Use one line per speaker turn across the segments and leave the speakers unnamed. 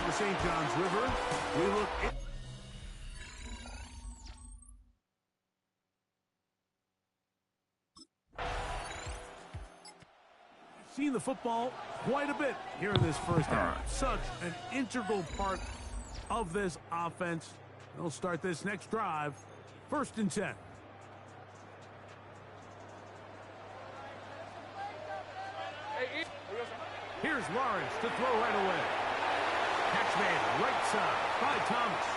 the St. Johns River. We look seen the football quite a bit here in this first half. Such an integral part of this offense. They'll start this next drive. 1st and 10. Here's Lawrence to throw right away. Catch made right side by Thomas.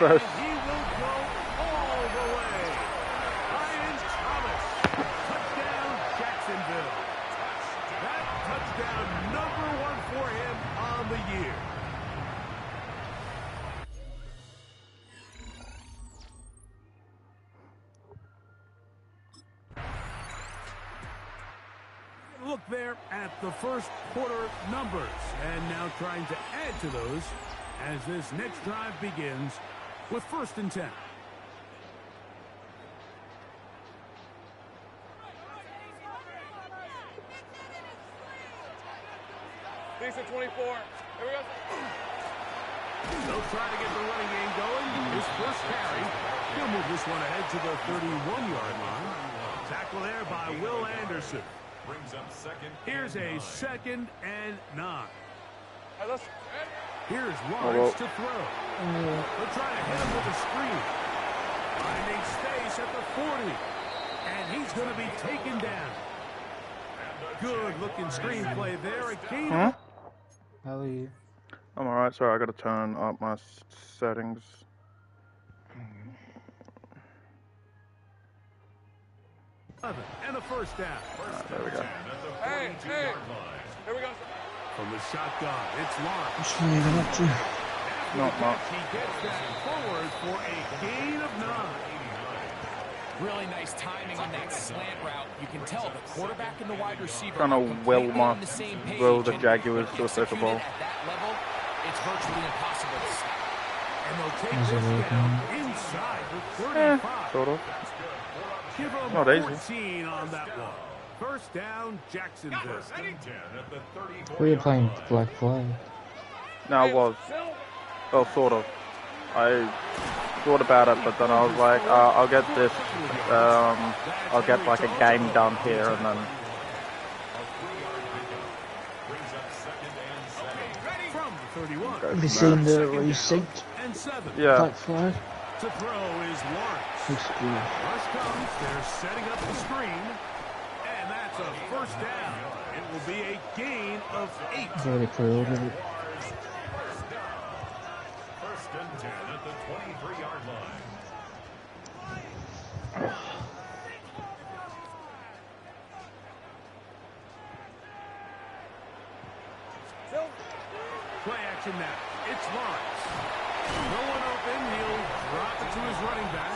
And he will throw all the way. Brian Thomas. Touchdown, Jacksonville. That touchdown #1 for him on the year. Look there at the first quarter numbers, and now trying to add to those as this next drive begins with 1st and 10.
Decent 24. Here we go.
They'll try to get the running game going. His first carry. He'll move this one ahead to the 31-yard line. Tackle there by Will Anderson.
Brings up 2nd.
Here's a 2nd and 9.
Hey, let's...
Here's Lawrence to throw. They'll try to hit him with a screen. Finding space at the 40. And he's going to be taken down. Good-looking screenplay there. A gain.
Ellie.
I'm alright, sorry, I gotta turn up my settings.
And a 1st down.
There we go.
Hey, here we go.
From the shotgun, it's Lawrence.
What are you up to?
Not much.
He gets that forward for a gain of 9.
Really nice timing on that slant route. You can tell the quarterback and the wide receiver
Trying to will the Jaguars to a Super Bowl.
At that level, it's virtually impossible to stop.
And they'll take this down inside the 35.
Sort of.
Give them
Not easy.
14 on that one. 1st down, Jacksonville.
Were you playing Black Flag?
No, I was. Well, sort of. I thought about it, but then I was like, I'll get this. I'll get like a game done here, and then.
From the 31.
Have you seen the resynced
And 7.
Yeah.
Black Flag?
To throw is Lawrence.
Looks good.
Rush comes. They're setting up the screen. And that's a 1st down. It will be a gain of 8.
It's already pre-ordered it.
1st and 10 at the 23-yard line.
Play action now. It's Lawrence. No one open. He'll drop it to his running back.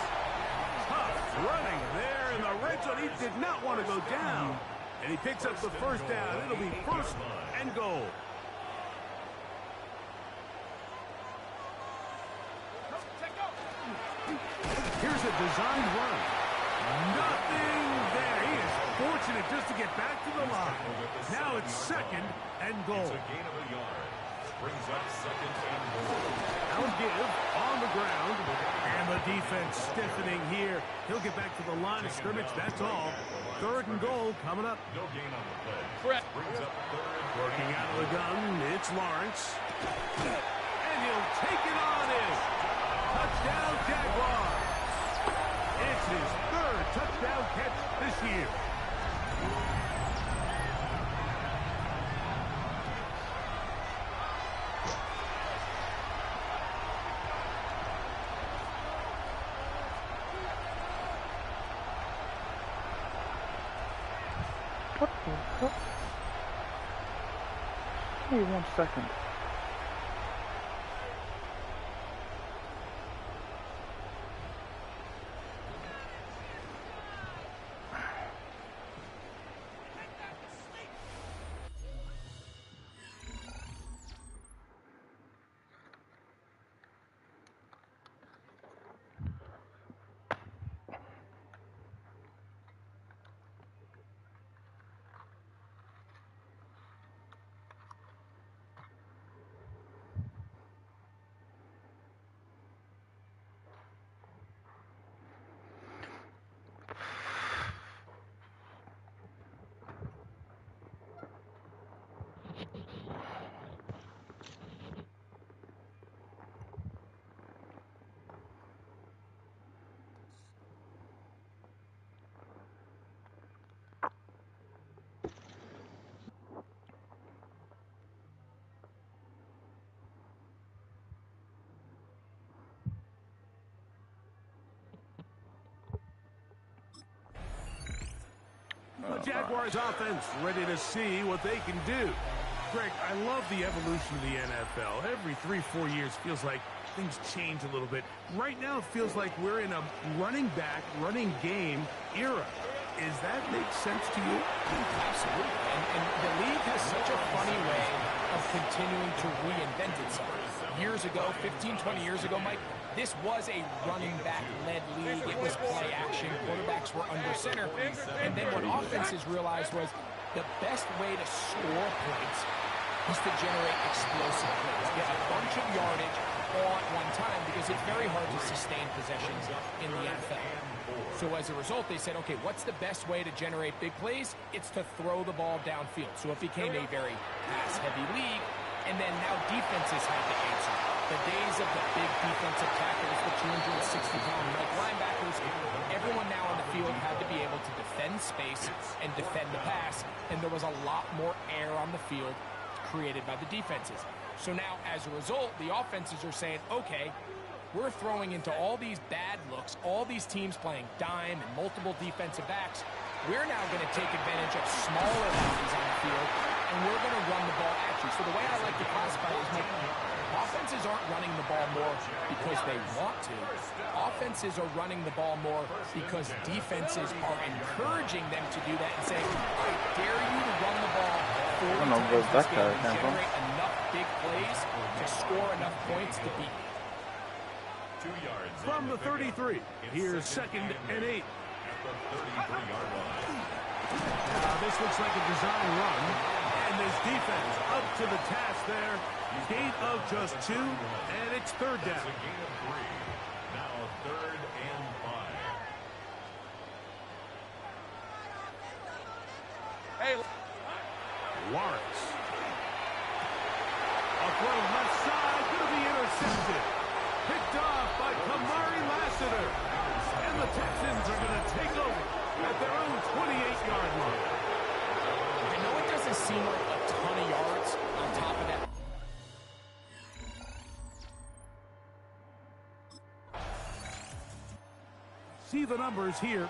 Tough running there in the red zone. He did not want to go down. And he picks up the 1st down. It'll be 1st and goal. Here's a designed run. Nothing there. He is fortunate just to get back to the line. Now it's 2nd and goal.
It's a gain of a yard. Brings up 2nd and goal.
Now give on the ground. And the defense stiffening here. He'll get back to the line of scrimmage. That's all. 3rd and goal coming up.
No gain on the play.
Brett.
Brings up 3rd and goal.
Working out of the gun. It's Lawrence. And he'll take it on in. Touchdown, Jaguars. It's his 3rd touchdown catch this year.
What the fuck? Give me 1 second.
The Jaguars offense ready to see what they can do. Greg, I love the evolution of the NFL. Every 3-4 years feels like things change a little bit. Right now it feels like we're in a running back, running game era. Does that make sense to you?
Absolutely. And the league has such a funny way of continuing to reinvent itself. Years ago, 15, 20 years ago, Mike, this was a running back-led league. It was play action. Quarterbacks were under center. And then what offenses realized was the best way to score points is to generate explosive plays. Get a bunch of yardage all at one time because it's very hard to sustain possessions in the NFL. So as a result, they said, okay, what's the best way to generate big plays? It's to throw the ball downfield. So it became a very pass-heavy league. And then now defenses had to answer. The days of the big defensive tackles, the 260-pound linebackers, everyone now on the field had to be able to defend space and defend the pass. And there was a lot more air on the field created by the defenses. So now, as a result, the offenses are saying, okay, we're throwing into all these bad looks, all these teams playing dime and multiple defensive backs. We're now going to take advantage of smaller bodies on the field, and we're going to run the ball at you. So the way I like to classify it is offenses aren't running the ball more because they want to. Offenses are running the ball more because defenses are encouraging them to do that and saying, I dare you to run the ball 40 times this game and generate enough big plays to score enough points to beat you.
2 yards.
From the 33, here's 2nd and 8.
At the 33-yard line.
This looks like a design run, and this defense up to the task there. Gain of just 2, and it's 3rd down.
It's a gain of 3. Now 3rd and 5.
Hey,
Lawrence. A throw left side, going to be intercepted. Picked off by Kamari Lassiter. And the Texans are going to take over at their own 28-yard line.
I know it doesn't seem like a ton of yards on top of that.
See the numbers here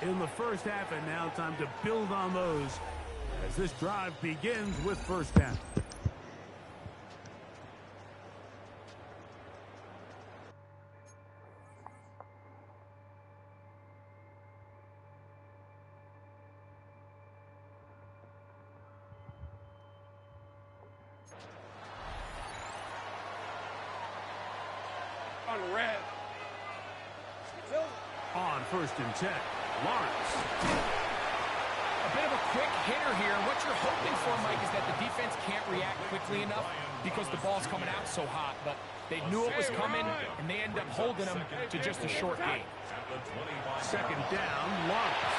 in the first half, and now time to build on those as this drive begins with 1st down.
on red.
On 1st and 10, Lawrence.
A bit of a quick hitter here. What you're hoping for, Mike, is that the defense can't react quickly enough because the ball's coming out so hot. But they knew it was coming, and they end up holding them to just a short gain.
2nd down, Lawrence.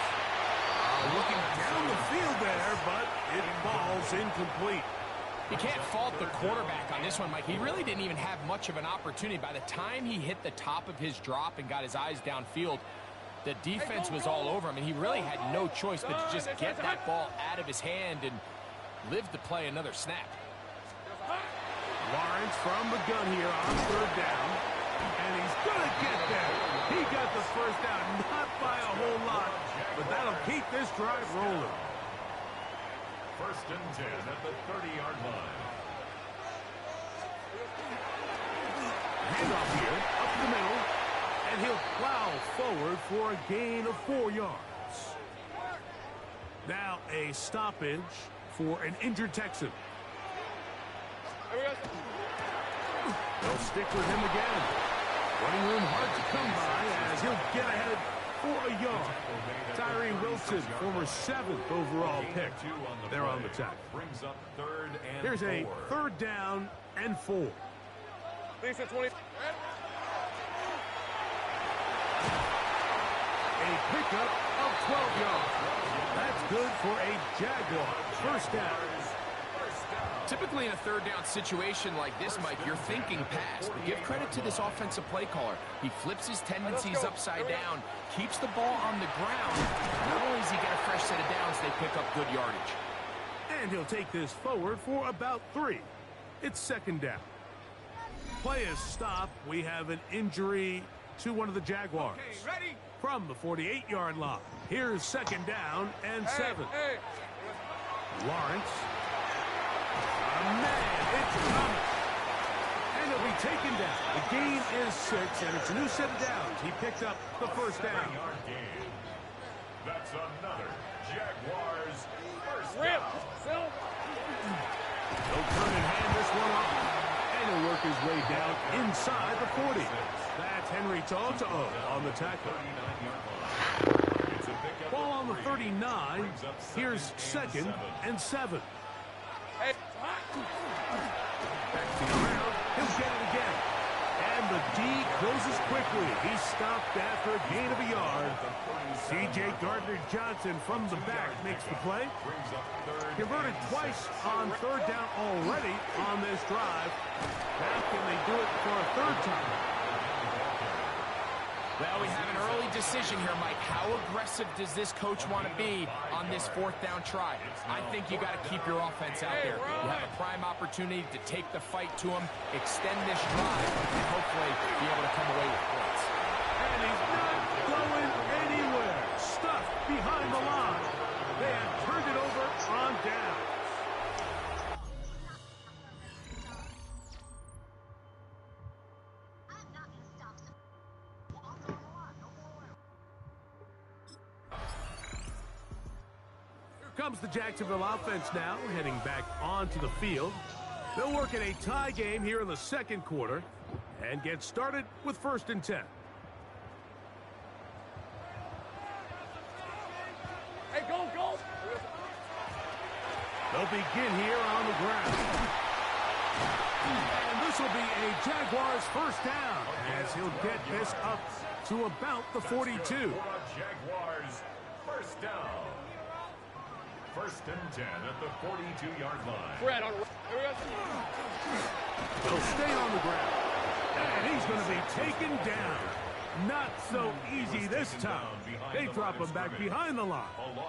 Looking down the field there, but it falls incomplete.
You can't fault the quarterback on this one, Mike. He really didn't even have much of an opportunity. By the time he hit the top of his drop and got his eyes downfield, the defense was all over him, and he really had no choice but to just get that ball out of his hand and live to play another snap.
Lawrence from the gun here on 3rd down, and he's going to get there. He got the 1st down, not by a whole lot, but that'll keep this drive rolling.
1st and 10 at the 30-yard line.
Handoff here, up the middle, and he'll plow forward for a gain of 4 yards. Now a stoppage for an injured Texan. They'll stick with him again. Running room hard to come by as he'll get ahead for a yard. Tyree Wilson, former 7th overall pick. They're on the tackle.
Brings up 3rd and
Here's a 3rd down and 4.
Lisa 20.
A pickup of 12 yards. That's good for a Jaguar 1st down.
Typically in a 3rd down situation like this, Mike, you're thinking pass. But give credit to this offensive play caller. He flips his tendencies upside down, keeps the ball on the ground. Not only does he get a fresh set of downs, they pick up good yardage.
And he'll take this forward for about 3. It's 2nd down. Play is stopped. We have an injury to one of the Jaguars.
Okay, ready?
From the 48-yard line, Here's second down and 7.
Hey.
Lawrence. Man, it's coming. And he'll be taken down. The gain is 6, and it's a new set of downs. He picked up the first down.
That's another Jaguars first
Rip.
down.
He'll turn and hand this one off. And he'll work his way down inside the 40. That's Henry To'oTo'o on the tackle. Ball on the 39. Here's second and 7.
Hey.
Back to the ground. He'll get it again. And the D closes quickly. He's stopped after a gain of a yard. C.J. Gardner-Johnson from the back makes the play. Converted twice on third down already on this drive. Now can they do it for a third time?
Well, we have an early decision here, Mike. How aggressive does this coach want to be on this fourth down try? I think you got to keep your offense out there. You have a prime opportunity to take the fight to him, extend this drive, and hopefully be able to come away with points.
And he's not going anywhere. Stuffed behind the line. They have turned it over on down. Comes the Jacksonville offense now, heading back onto the field. They'll work in a tie game here in the second quarter and get started with 1st and 10.
Hey, go.
They'll begin here on the ground. And this will be a Jaguars first down as he'll get this up to about the 42.
Jaguars first down. 1st and 10 at the 42-yard line.
Fred on. Here we go.
He'll stay on the ground. And he's going to be taken down. Not so easy this time. They drop him back behind the line.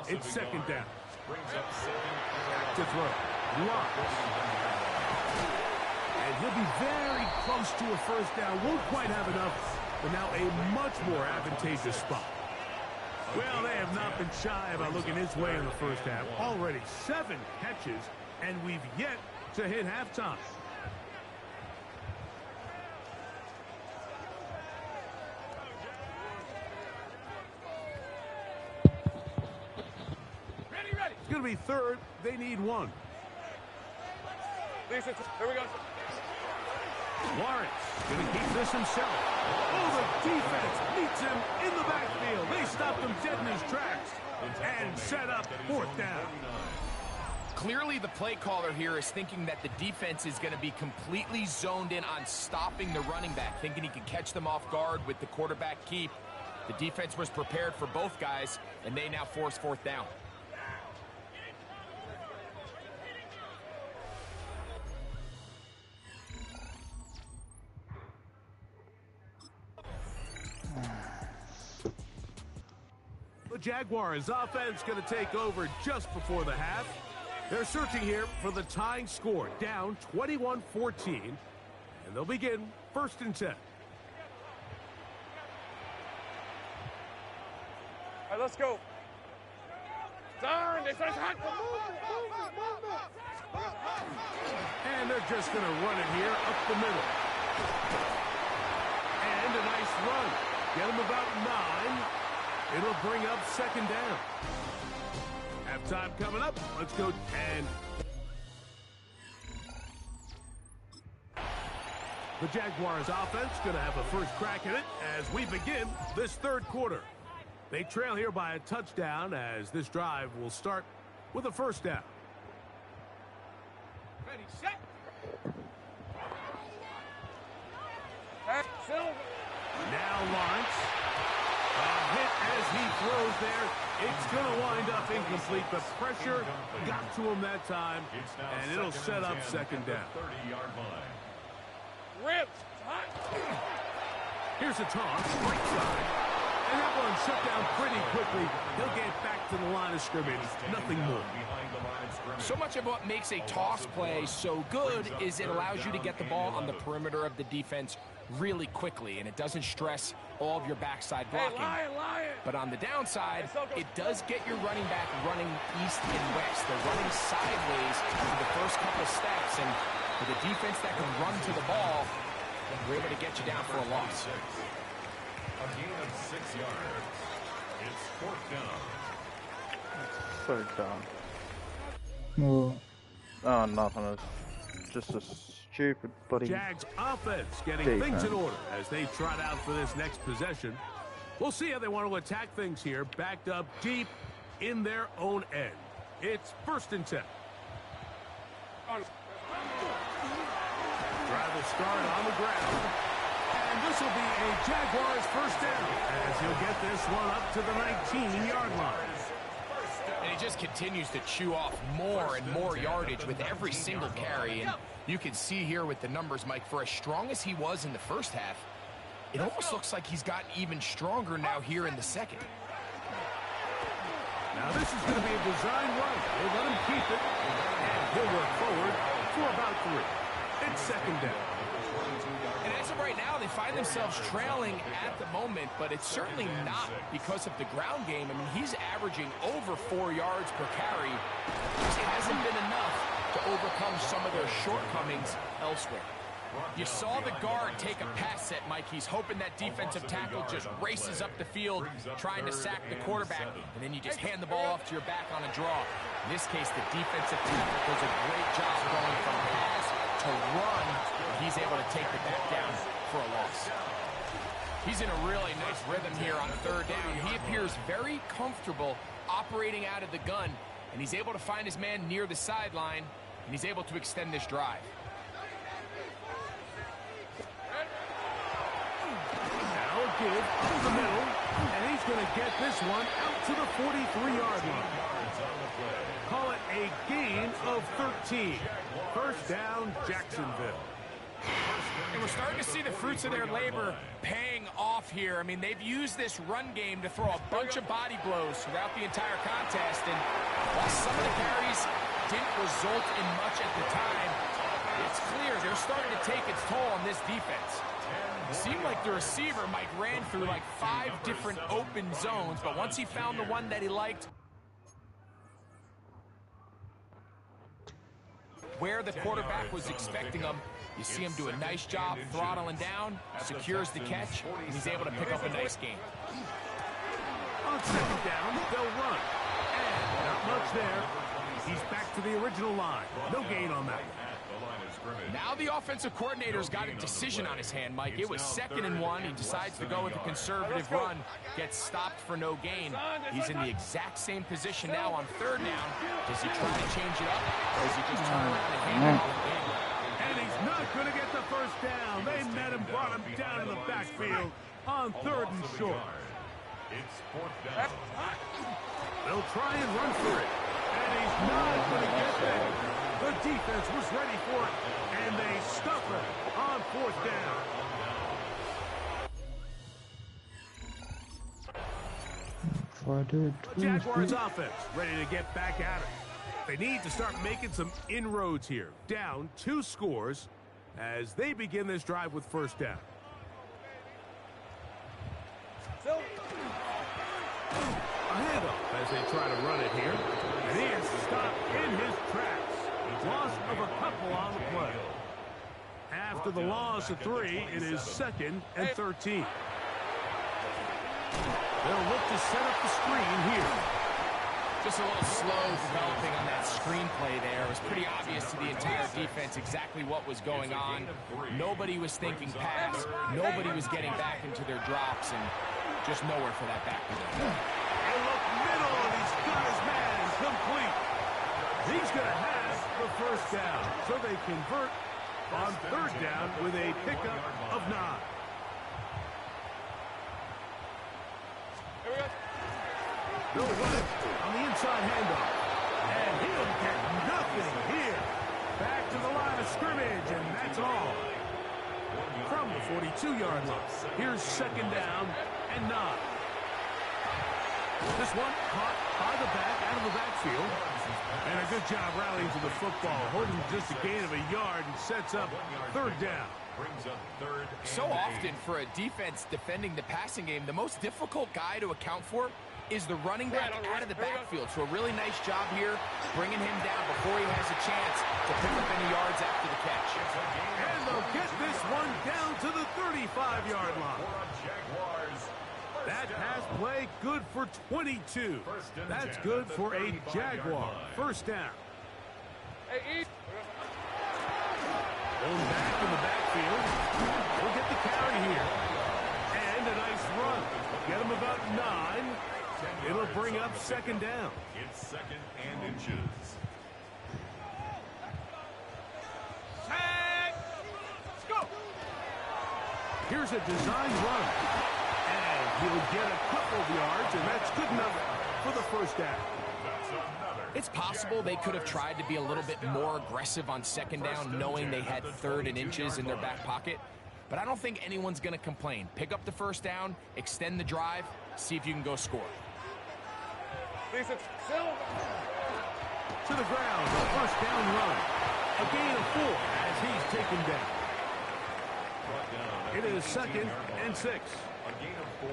It's second down. Back to throw. Lawrence. And he'll be very close to a first down. Won't quite have enough, but now a much more advantageous spot. Well, they have not been shy about looking his way in the first half. Already 7 catches, and we've yet to hit halftime.
Ready.
It's going to be third. They need 1.
Here we go.
Lawrence going to keep this himself. Oh, the defense meets him in the backfield. They stopped him dead in his tracks and set up 4th down.
Clearly, the play caller here is thinking that the defense is going to be completely zoned in on stopping the running back, thinking he can catch them off guard with the quarterback keep. The defense was prepared for both guys, and they now force 4th down.
The Jaguars offense going to take over just before the half. They're searching here for the tying score, down 21-14, and they'll begin 1st and 10.
All right, let's go. Darn, they started hot.
And they're just going to run it here up the middle. And a nice run. Get them about 9. It'll bring up second down. Halftime coming up. Let's go. And the Jaguars offense going to have a first crack at it as we begin this third quarter. They trail here by a touchdown as this drive will start with a first down.
Ready, set. Hey, Silver.
Now Lawrence. A hit as he throws there. It's going to wind up incomplete. The pressure got to him that time, and it'll set up second down.
30-yard line.
Rip.
Here's a toss, right side. And that one shut down pretty quickly. He'll get back to the line of scrimmage. Nothing more.
So much of what makes a toss play so good is it allows you to get the ball on the perimeter of the defense really quickly, and it doesn't stress all of your backside blocking. But on the downside, it does get your running back running east and west. They're running sideways for the first couple steps, and with a defense that can run to the ball, we're able to get you down for a loss.
A gain of 6 yards. It's 4th down.
So dumb.
Well,
Oh, nothing. It's just a stupid bloody...
Jags offense getting
defense.
things in order as they trot out for this next possession. We'll see how they want to attack things here, backed up deep in their own end. It's 1st and 10. Drive will start on the ground. And this will be a Jaguars 1st down as he'll get this one up to the 19-yard line.
And he just continues to chew off more and more yardage with every single carry. And you can see here with the numbers, Mike, for as strong as he was in the first half, it almost looks like he's gotten even stronger now here in the second.
Now this is going to be a design run. They let him keep it, and he'll work forward for about 3. It's 2nd down.
And as of right now, they find themselves trailing at the moment, but it's certainly not because of the ground game. I mean, he's averaging over 4 yards per carry. Just hasn't been enough to overcome some of their shortcomings elsewhere. You saw the guard take a pass set, Mike. He's hoping that defensive tackle just races up the field, trying to sack the quarterback, and then you just hand the ball off to your back on a draw. In this case, the defensive tackle does a great job going from pass to run. He's able to take the back down for a loss. He's in a really nice rhythm here on 3rd down. He appears very comfortable operating out of the gun, and he's able to find his man near the sideline, and he's able to extend this drive.
Now a give up the middle, and he's going to get this one out to the 43-yard line. Call it a gain of 13. 1st down, Jacksonville.
And we're starting to see the fruits of their labor paying off here. I mean, they've used this run game to throw a bunch of body blows throughout the entire contest. And while some of the carries didn't result in much at the time, it's clear they're starting to take its toll on this defense. It seemed like the receiver, Mike, ran through like 5 different open zones, but once he found the one that he liked, where the quarterback was expecting him, you see him do a nice job throttling down, secures the catch, and he's able to pick up a nice gain.
On 2nd down, they'll run. And not much there. He's back to the original line. No gain on that one.
Now the offensive coordinator's got a decision on his hand, Mike. It was 2nd and 1. He decides to go with a conservative run, gets stopped for no gain. He's in the exact same position now on 3rd down. Does he try to change it up, or does he just turn around and hand it off again?
And he's not going to get the 1st down. They met him, brought him down to the backfield on 3rd and short.
It's 4th down.
They'll try and run for it. And he's not going to get there. The defense was ready for it, and they stuff it on 4th down. The Jaguars offense ready to get back at it. They need to start making some inroads here. Down 2 scores as they begin this drive with 1st down. A handoff as they try to run it here. And he is stopped in his tracks. Loss of a couple on the play. After the loss of 3, it is 2nd and 13. They'll look to set up the screen here.
Just a little slow developing on that screenplay there. It was pretty obvious to the entire defense exactly what was going on. Nobody was thinking pass. Nobody was getting back into their drops, and just nowhere for that back to go.
And look middle, and he's got his man complete. He's going to have the 1st down. So they convert on 3rd down with a pickup of 9. They'll run it on the inside handoff. And he'll get nothing here. Back to the line of scrimmage, and that's all. From the 42-yard line, here's 2nd down and 9. This one caught by the back out of the backfield. And a good job rallying to the football, holding just a gain of a yard and sets up third down.
Brings up third.
So often for a defense defending the passing game, the most difficult guy to account for is the running back out of the backfield. So a really nice job here, bringing him down before he has a chance to pick up any yards after the catch.
And they'll get this one down to the 35-yard line. That pass play good for 22. That's good for a Jaguar first down.
Hey,
Going back in the backfield. We'll get the carry here. And a nice run. Get him about 9. It'll bring up second down.
It's second and inches.
let's go.
Here's a design run. And he'll get a couple of yards, and that's good enough for the first down.
It's possible they could have tried to be a little bit more aggressive on second down, knowing they had third and inches in their back pocket. But I don't think anyone's going to complain. Pick up the first down, extend the drive, see if you can go score.
Lisa, Silva.
To the ground, a first down run. A gain of 4 as he's taken down. It is second and 6.
A gain of 4.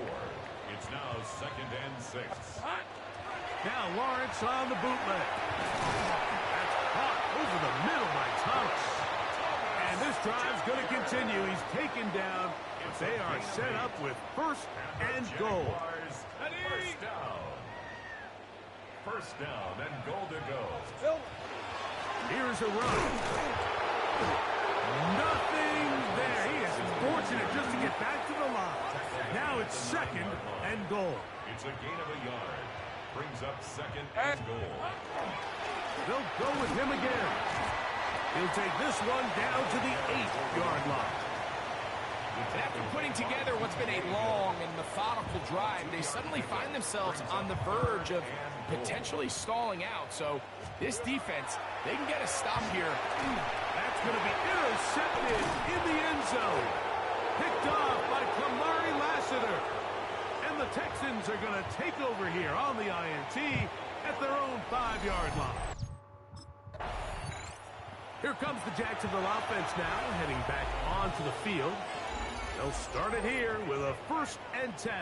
It's now second and 6.
Now Lawrence on the bootleg. That's caught over the middle by Thomas. And this drive's going to continue. He's taken down. They are set up with first and goal.
First down and goal to go.
Here's a run. Nothing there. He is fortunate just to get back to the line. Now it's second and goal.
It's a gain of a yard. Brings up second and goal.
They'll go with him again. He'll take this one down to the 8-yard line.
And after putting together what's been a long and methodical drive, they suddenly find themselves on the verge of potentially stalling out. So this defense, they can get a stop here.
That's going to be intercepted in the end zone. Picked off by Kamari Lassiter. And the Texans are going to take over here on the INT at their own 5-yard line. Here comes the Jacksonville offense now, heading back onto the field. They'll start it here with a first and 10.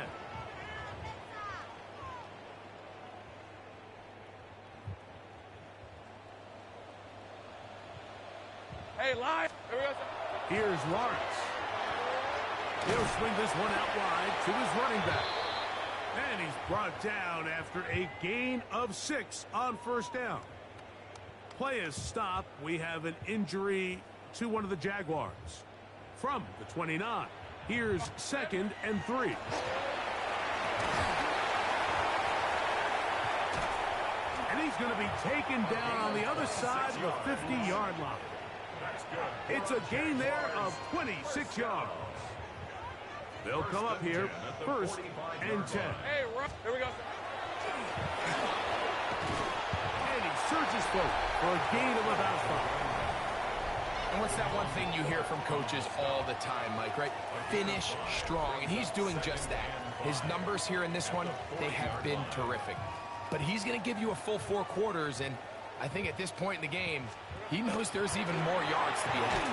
Hey, live. Here we go.
Here's Lawrence. He'll swing this one out wide to his running back. And he's brought down after a gain of 6 on first down. Play is stopped. We have an injury to one of the Jaguars. From the 29. Here's second and 3. And he's going to be taken down on the other side of the 50-yard line. It's a gain there of 26 yards. They'll come up here first and 10.
Hey, here we go.
And he surges forward for a gain of about 5.
And what's that one thing you hear from coaches all the time, Mike, right? Finish strong, and he's doing just that. His numbers here in this one, they have been terrific. But he's going to give you a full 4 quarters, and I think at this point in the game, he knows there's even more yards to be had.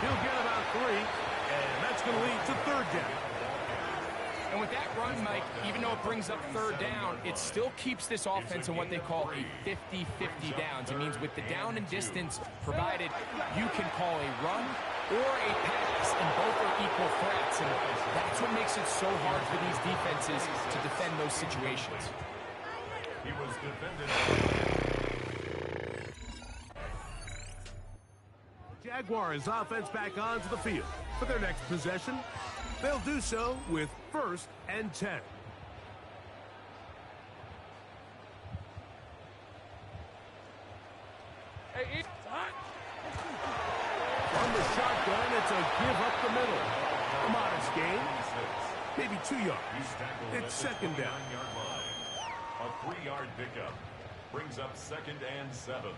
He'll get about 3, and that's going to lead to third down.
And with that run, Mike, even though it brings up third down, it still keeps this offense in what they call a 50-50 downs. It means with the down and distance provided, you can call a run or a pass, and both are equal threats. And that's what makes it so hard for these defenses to defend those situations.
He was defended.
Jaguars offense back onto the field for their next possession. They'll do so with first and 10.
Hey, eat.
From the shotgun, it's a give up the middle. A modest gain, maybe 2 yards. It's second down.
A 3-yard pickup brings up second and 7.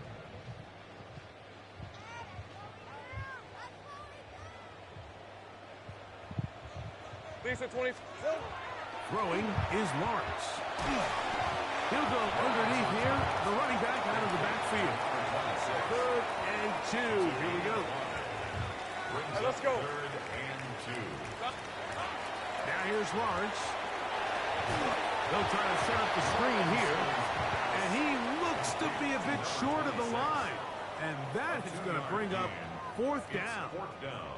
Lisa, 20.
Throwing is Lawrence. He'll go underneath the field. 3rd and 2. Here we go.
Hey, let's go.
3rd and 2.
Now here's Lawrence. They'll try to set up the screen here. And he looks to be a bit short of the line. And that is going to bring up 4th down.
4th down.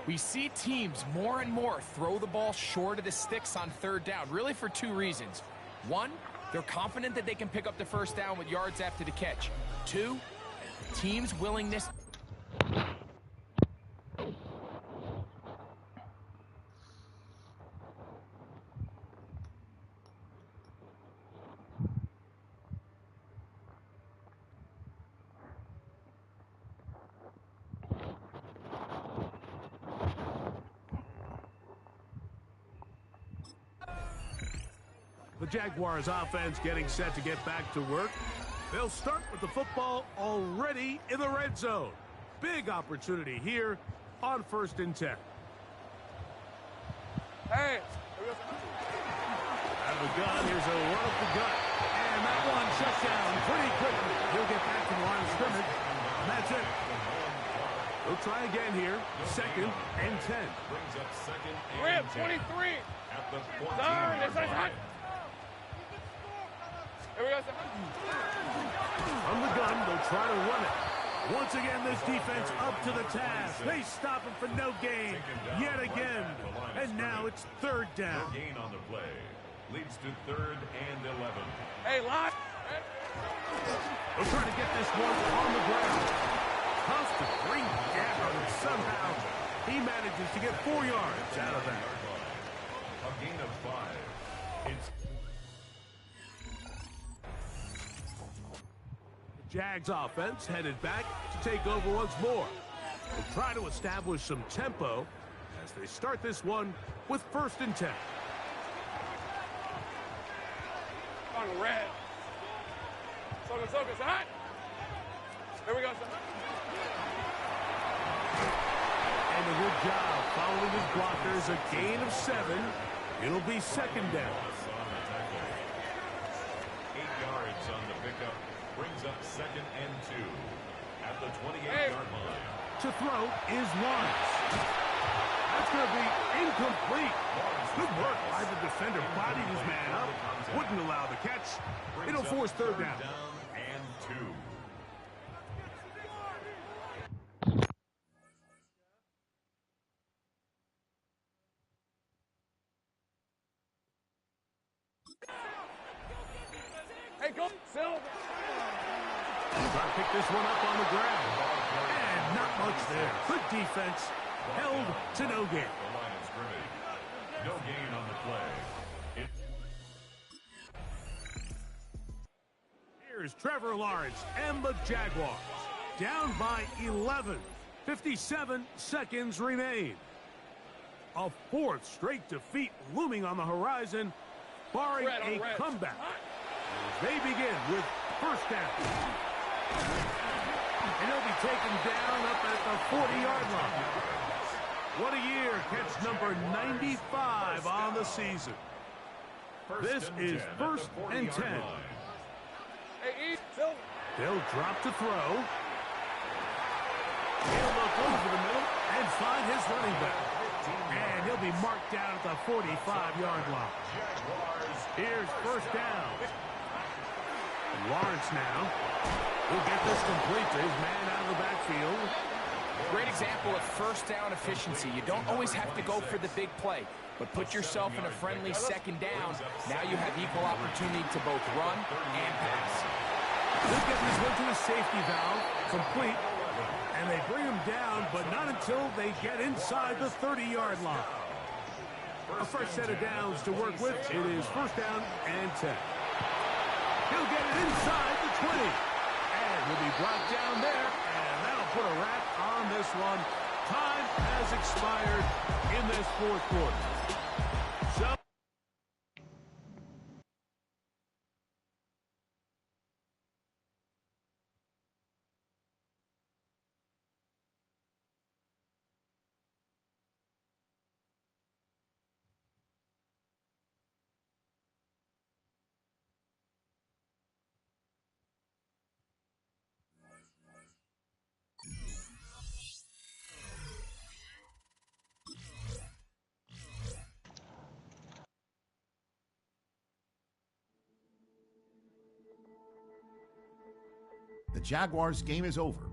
We see teams more and more throw the ball short of the sticks on 3rd down, really for 2 reasons. 1, they're confident that they can pick up the 1st down with yards after the catch. 2, teams' willingness.
The Jaguars offense getting set to get back to work. They'll start with the football already in the red zone. Big opportunity here on 1st and 10.
Hey.
Out of the gun, here's a run up the gut. And that one shut down pretty quickly. He'll get back to the line of scrimmage. And that's it. We'll try again here. 2nd and 10.
Brings up 2nd
Rip,
and 10.
23.
At the
Darn,
14-yard line.
Here we go.
From the gun, they'll try to run it. Once again, this defense up to the task. They stop him for no gain yet again. And now it's 3rd down.
No gain on the play. Leads to 3rd and 11.
Hey, line.
They'll try to get this one on the ground. Tough to bring down, and somehow he manages to get 4 yards out of that.
A gain of 5. It's
Jags offense headed back to take over once more. They'll try to establish some tempo as they start this one with 1st and 10.
On red. Soka, hot. Here we go.
And a good job following his blockers. A gain of 7. It'll be 2nd down.
8 yards on the pickup. Brings up 2nd and 2. At the 28-yard line.
To throw is Lawrence. That's going to be incomplete. Good work by the defender. Bodied his man up. Wouldn't allow the catch. It'll force 3rd down.
And 2.
Hey, go. Silver.
Try to pick this one up on the ground. And not much there. Good defense. Held to no gain.
The line of scrimmage. No gain on the play.
Here's Trevor Lawrence and the Jaguars. Down by 11. 57 seconds remain. A 4th straight defeat looming on the horizon, barring a comeback. They begin with 1st down. And he'll be taken down up at the 40-yard line. What a year. Catch number 95 on the season. This is 1st and 10.
Hey, East, Silver.
They'll drop to throw. He'll look over the middle and find his running back. And he'll be marked down at the 45-yard line. Here's 1st down. Lawrence now will get this complete to his man out of the backfield.
Great example of 1st down efficiency. You don't always have to go for the big play, but put yourself in a friendly 2nd down. Now you have equal opportunity to both run and pass.
They'll get this one to his safety valve, complete, and they bring him down, but not until they get inside the 30-yard line. A fresh set of downs to work with. It is 1st down and 10. He'll get it inside the 20. And he'll be brought down there, and that'll put a wrap on this one. Time has expired in this 4th quarter. So
The Jaguars' game is over.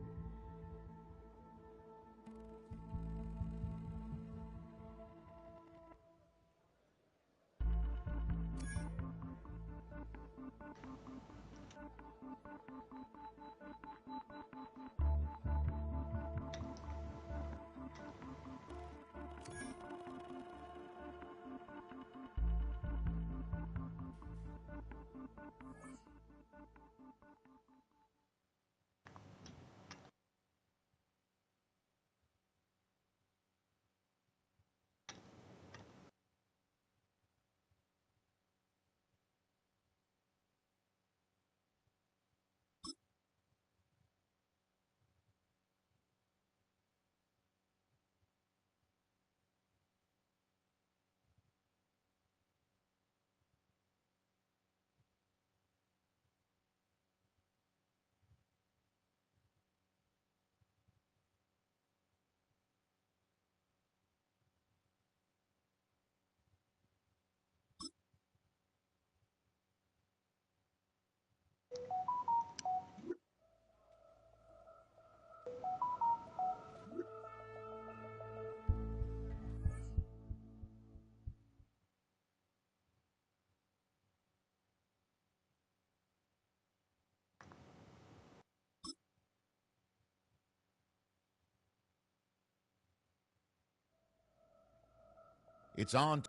It's on.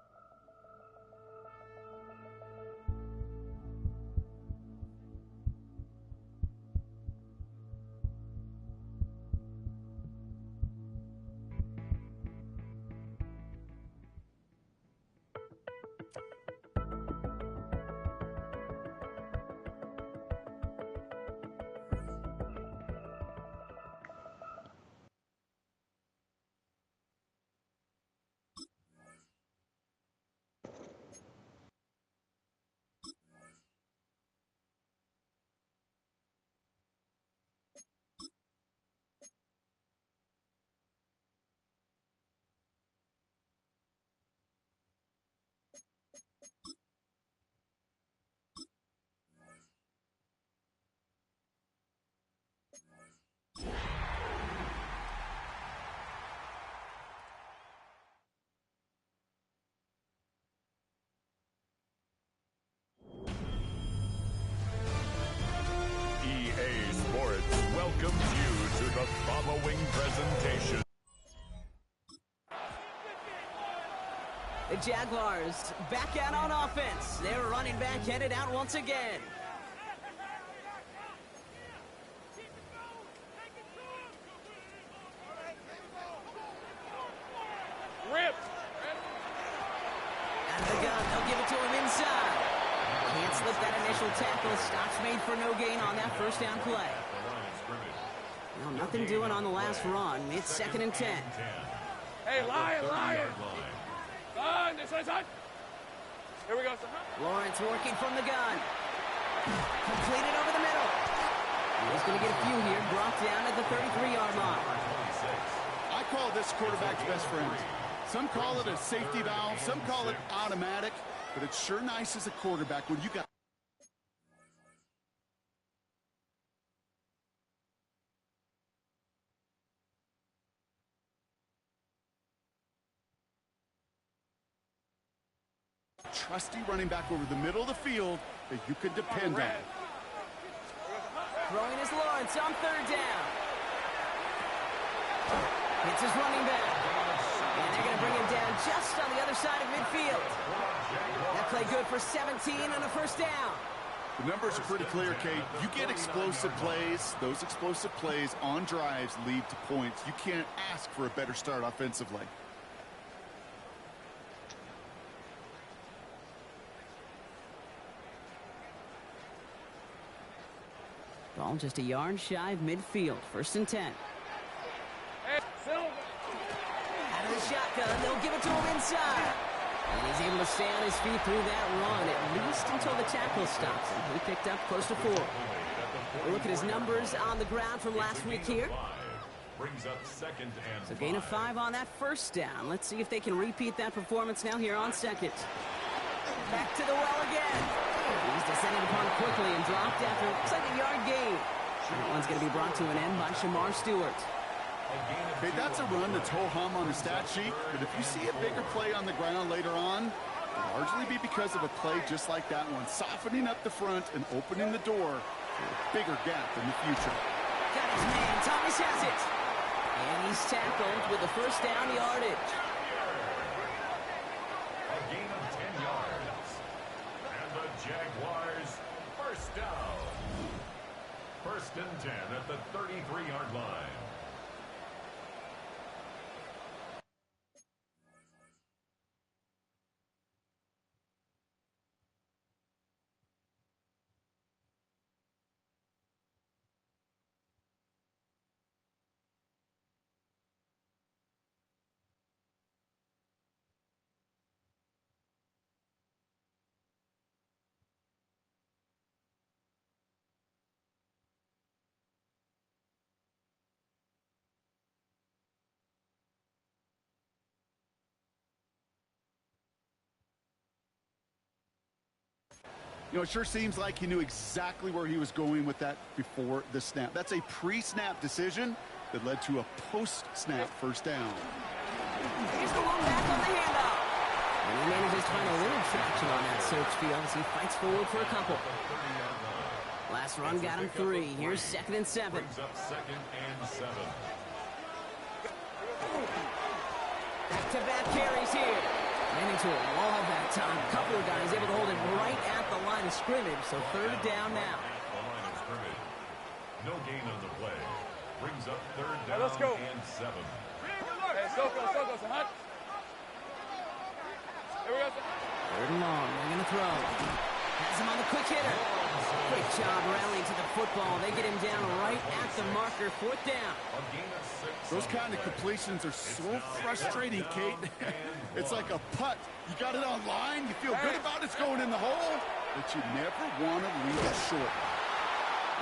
EA Sports welcomes you to the following presentation.
The Jaguars back out on offense. They're running back headed out once again.
Rip.
Out of the gun, they'll give it to him inside. Can't slip that initial tackle. Stops made for no gain on that first down play. Well, nothing doing on the last run. It's 2nd and 10.
Hey, Lion. This side. Here we go, son.
Lawrence working from the gun. Completed over the middle. He's going to get a few here. Brought down at the 33-yard line.
I call this quarterback's best friend. Some call it a safety valve. Some call it automatic. But it's sure nice as a quarterback when you got... trusty running back over the middle of the field that you can depend on.
Throwing is Lawrence on 3rd down. It's his running back. And they're going to bring him down just on the other side of midfield. That play good for 17 and a first down.
The numbers are pretty clear, Kate. You get explosive plays. Those explosive plays on drives lead to points. You can't ask for a better start offensively.
Ball just a yard shy of midfield. 1st and 10.
Hey, Silver.
Out of the shotgun, they'll give it to him inside. And he's able to stay on his feet through that run, at least until the tackle stops him. He picked up close to 4. We'll look at his numbers on the ground from last week here.
Brings up 2nd and
So gain of 5 on that first down. Let's see if they can repeat that performance now here on 2nd. Back to the well again. He's descended upon quickly and dropped after, looks like a yard gain. That one's going to be brought to an end by Shamar Stewart.
Okay, that's a run that's ho-hum on the stat sheet, but if you see a bigger play on the ground later on, it'll largely be because of a play just like that one, softening up the front and opening the door for a bigger gap in the future.
Got his man, Thomas has it. And he's tackled with the first down yardage.
A gain of 10 yards. And the Jaguars first down. First and 10 at the 33-yard line.
You know, it sure seems like he knew exactly where he was going with that before the snap. That's a pre-snap decision that led to a post-snap first down.
Here's the one back on the handoff. And he manages to find a little traction on that search field as he fights forward for a couple. Last run got him 3. Here's 2nd and 7.
Brings up 2nd and 7.
Back-to-back carries here. Ran into a wall that time. A couple of guys able to hold him right at the line of scrimmage. So 3rd down now.
The line of scrimmage. No gain on the play. Brings up 3rd down
Let's go.
and 7.
Hey, Soko, so hot. Here we go.
3rd and long. They're going to throw. Has him on the quick hitter. Great job rallying to the football. They get him down right at the marker. 4th down.
A gain of 6.
Those kind of completions are so frustrating, Kate. It's like a putt. You got it on line, you feel good about it's going in the hole, but you never want to leave it short.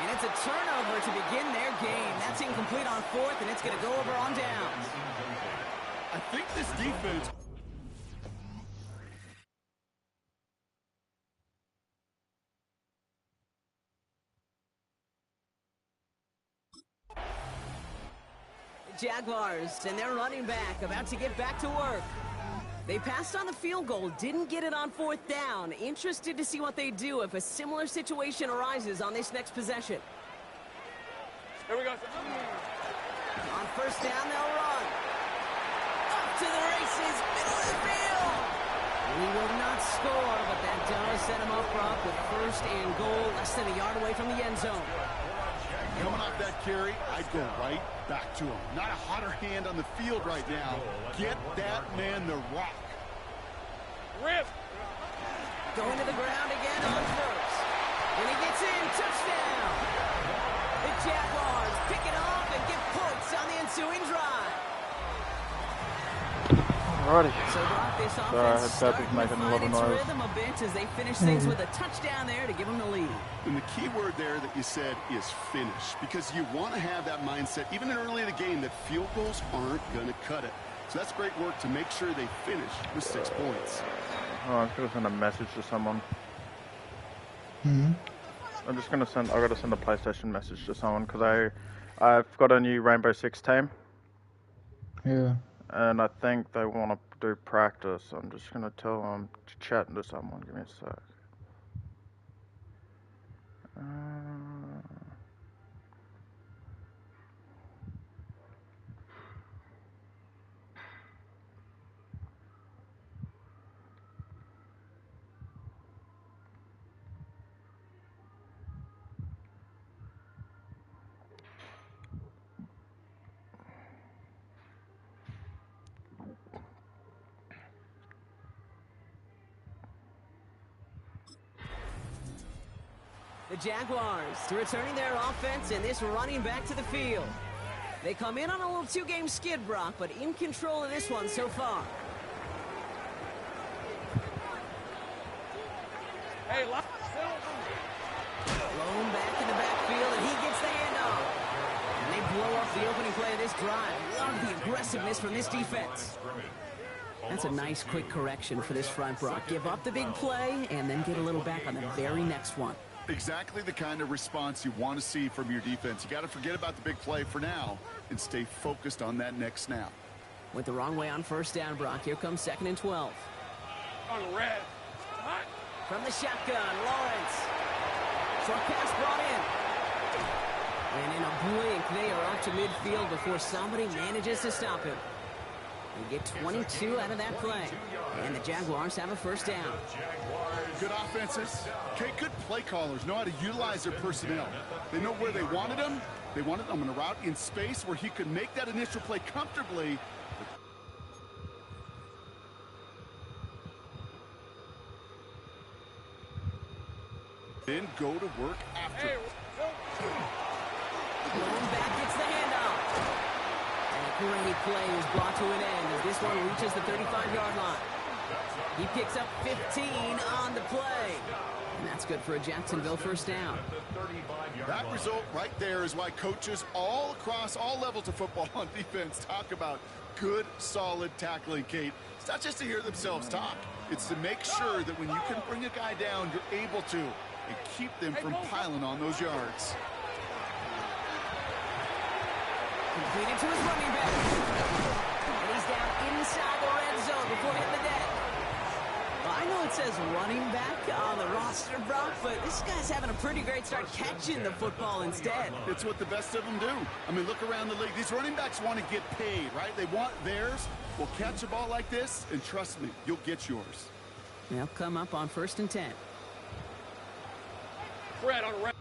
And it's a turnover to begin their game. That's incomplete on 4th, and it's going to go over on downs.
I think this defense...
Jaguars and their running back about to get back to work. They passed on the field goal, didn't get it on 4th down. Interested to see what they do if a similar situation arises on this next possession.
Here we go.
On 1st down, they'll run. Up to the races, middle of the field. We will not score, but that does set him up front with 1st and goal, less than a yard away from the end zone.
Coming off that carry, I'd go right back to him. Not a hotter hand on the field right now. Get that man the rock.
Rip.
Going to the ground again on 1st. When he gets in, touchdown. The Jaguars pick it off and get points on the ensuing drive.
Alrighty.
So Brock, this
Sorry,
offense
Pepper's making a lot of
its
noise.
rhythm a bit as they finish things with a touchdown there to give them the lead.
And the key word there that you said is finish, because you want to have that mindset, even early in the game, that field goals aren't going to cut it. So that's great work to make sure they finish with 6 points.
Oh, I'm gonna send a message to someone.
Hmm.
I'm just gonna send. I gotta send a PlayStation message to someone because I've got a new Rainbow Six team.
Yeah.
And I think they want to do practice. I'm just going to tell them to chat to someone. Give me a sec.
The Jaguars returning their offense and this running back to the field. They come in on a little 2-game skid, Brock, but in control of this one so far.
Hey,
Blown back in the backfield, and he gets the handoff. And they blow up the opening play of this drive. Love the aggressiveness from this defense. That's a nice quick correction for this front, Brock. Give up the big play and then get a little back on the very next one.
Exactly the kind of response you want to see from your defense. You got to forget about the big play for now and stay focused on that next snap.
Went the wrong way on first down, Brock. Here comes 2nd and 12.
On red. Hot.
From the shotgun, Lawrence. Short pass brought in. And in a blink, they are up to midfield before somebody manages to stop him. They get 22 out of that play. And the Jaguars have a first down.
Good offenses. Okay, good play callers know how to utilize their personnel. They know where they wanted them. They wanted them on a route in space where he could make that initial play comfortably. Then go to work after.
Hey,
Going back gets the handoff. And a great play is brought to an end as this one reaches the 35-yard line. He picks up 15 on the play. And that's good for a Jacksonville first down.
That result right there is why coaches all across all levels of football on defense talk about good, solid tackling, Kate. It's not just to hear themselves talk. It's to make sure that when you can bring a guy down, you're able to, and keep them from piling on those yards.
Completed to his running back. And he's down inside the red zone before hitting the deck. Well, I know it says running back on the roster, Brock, but this guy's having a pretty great start catching the football instead.
It's what the best of them do. I mean, look around the league. These running backs want to get paid, right? They want theirs. Well, catch a ball like this, and trust me, you'll get yours.
They'll come up on 1st and 10.
red on red.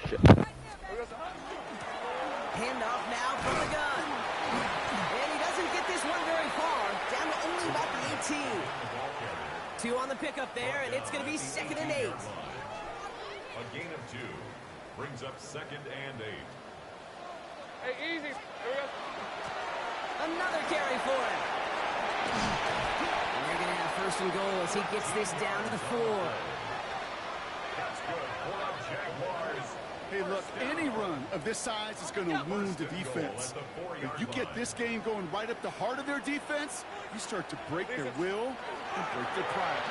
Shit.
Handoff now from the gun. And he doesn't get this one very far. Down to only about the 18. 2 on the pickup there, and it's going to be 2nd and 8.
A gain of 2 brings up 2nd and 8.
Hey, easy. Here we go.
Another carry for him. And they're going to have 1st and goal as he gets this down to the 4.
That's good for the Jaguars.
Hey, look, any run of this size is going to wound the defense. If you get this game going right up the heart of their defense, you start to break their will and break their pride.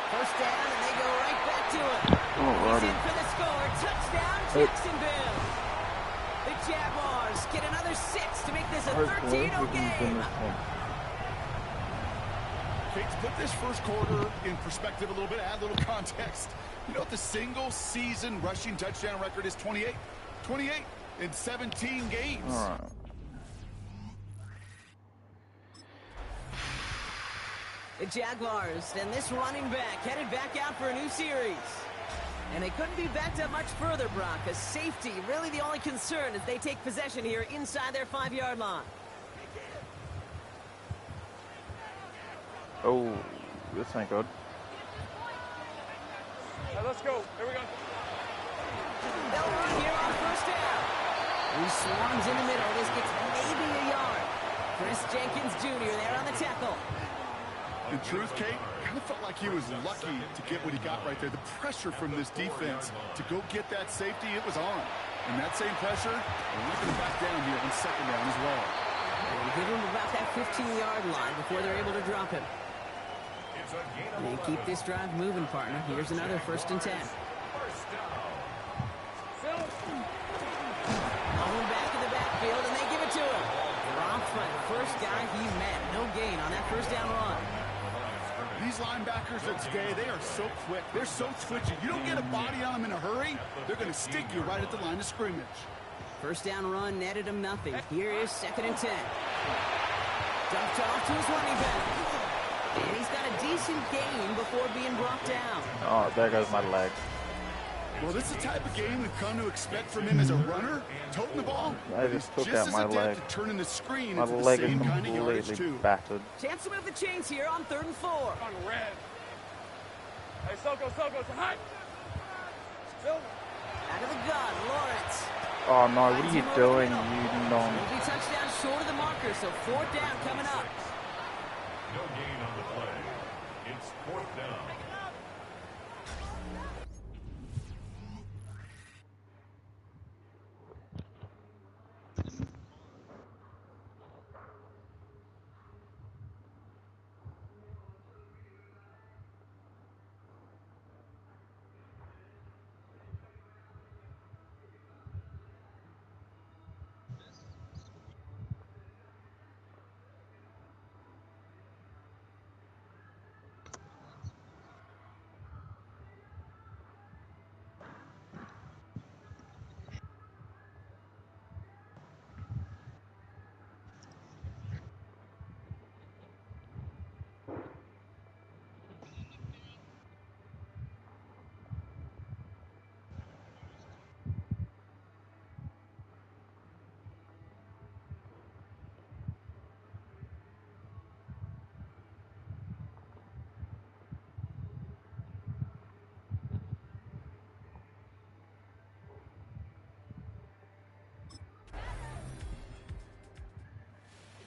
First down, and they go right back to it. He's in for the score. Touchdown, Jacksonville. The Jaguars get another 6 to make this a 13-0 game.
Kate, to put this first quarter in perspective a little bit, add a little context. You know what the single-season rushing touchdown record is? 28. 28 in 17 games.
All right.
The Jaguars and this running back headed back out for a new series. And they couldn't be backed up much further, Brock. A safety, really the only concern as they take possession here inside their 5-yard line.
Oh, this ain't good.
Now let's go. Here we go.
They'll run here on first down. He swarms in the middle. This gets maybe a yard. Chris Jenkins Jr. there on the tackle.
In truth, Kate, kind of felt like he was lucky to get what he got right there. The pressure from this defense to go get that safety, it was on. And that same pressure, they're not going to back down here on 2nd down as well.
They give him about that 15-yard line before they're able to drop him. And they keep this drive moving, partner. Here's another 1st and 10. Going back in the backfield, and they give it to him. Dropped by the first guy he met. No gain on that first down run.
These linebackers of today, they are so quick. They're so twitchy. You don't get a body on them in a hurry, they're going to stick you right at the line of scrimmage.
First down run netted him nothing. Here is 2nd and 10. Dumped off to his running back. And he's got a decent gain before being brought down.
Oh, there goes my leg.
Well, this is the type of game we've come to expect from him as a runner, toting the ball.
I just took out my leg.
Turning the screen
My
into the
leg is
same kind of yardage
completely
too.
battered.
Chance to move the chains here on 3rd and 4.
On red. Hey, Soko, hot. Silver.
Out of the gun, Lawrence.
Oh no, what are you doing, you non?
Will be touchdown short of the marker, so 4th down coming up.
No gain on the play. It's 4th down.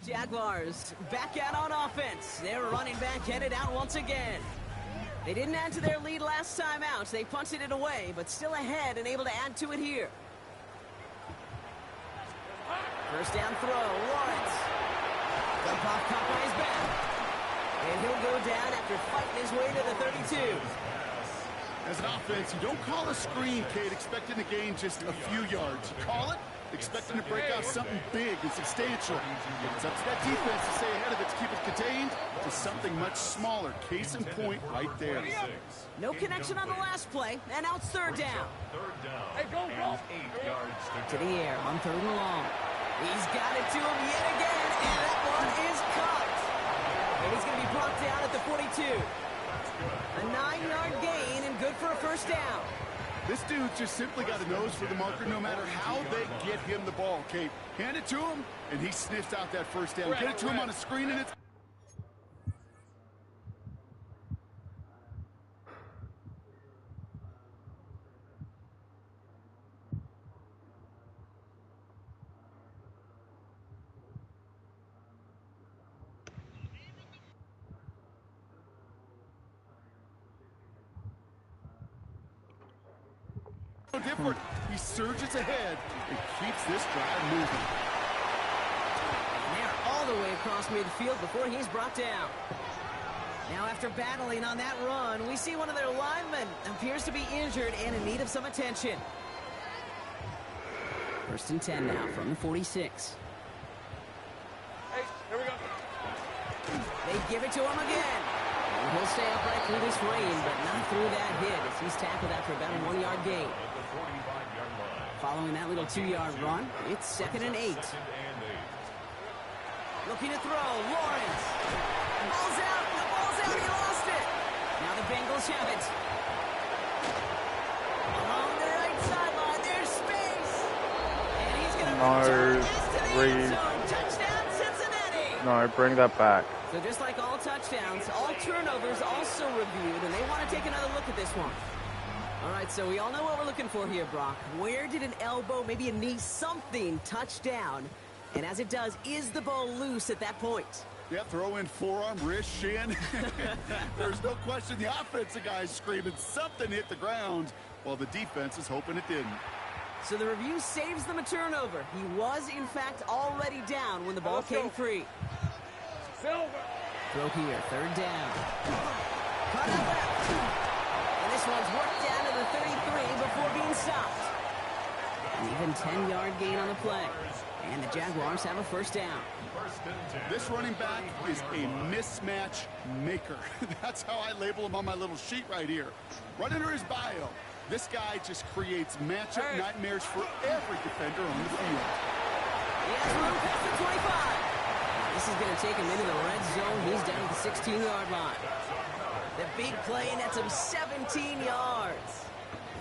Jaguars back out on offense. Their running back headed out once again. They didn't add to their lead last time out. They punted it away, but still ahead and able to add to it here. First down throw, Lawrence. Dump off caught by his back. And he'll go down after fighting his way to the 32.
As an offense, you don't call a screen, Kate, expecting to gain just a few yards. You call it expecting to break out something big and substantial. It's up to that defense to stay ahead of it, to keep it contained to something much smaller. Case in point right there.
No connection on the last play, and now it's 3rd down.
Hey, go.
8 yards
To the air on 3rd and long. He's got it to him yet again, and that one is caught. And he's going to be brought down at the 42. A 9-yard gain and good for a first down.
This dude just simply got a nose for the marker no matter how they get him the ball, Kate. Hand it to him, and he sniffs out that first down. Get it to him on a screen, and it's... different. He surges ahead and keeps this drive moving.
And they're all the way across midfield before he's brought down. Now after battling on that run, we see one of their linemen appears to be injured and in need of some attention. 1st and 10 now from the 46.
Hey, here we go.
They give it to him again. And he'll stay upright through this rain, but not through that hit as he's tackled after about a 1-yard gain. Following that little 2-yard run, it's 2nd and 8. Looking to throw, Lawrence. Ball's out, he lost it. Now the Bengals have it. Along the right sideline, there's space. And he's going to return this to the end zone. Touchdown, Cincinnati.
No, bring that back.
So just like all touchdowns, all turnovers also reviewed, and they want to take another look at this one. All right, so we all know what we're looking for here, Brock. Where did an elbow, maybe a knee, something touch down? And as it does, is the ball loose at that point?
Yeah, throw in forearm, wrist, shin. There's no question the offensive guy's screaming something hit the ground while the defense is hoping it didn't.
So the review saves them a turnover. He was, in fact, already down when the ball came free.
Silver.
Throw here, 3rd down. Cut it left. And this one's worked down to the 33 before being stopped. An even 10-yard gain on the play. And the Jaguars have a first down.
This running back is a mismatch maker. That's how I label him on my little sheet right here. Right under his bio, this guy just creates matchup nightmares for every defender on the field.
He has room past the 25. This is going to take him into the red zone. He's down at the 16-yard line. The big play nets him 17 yards.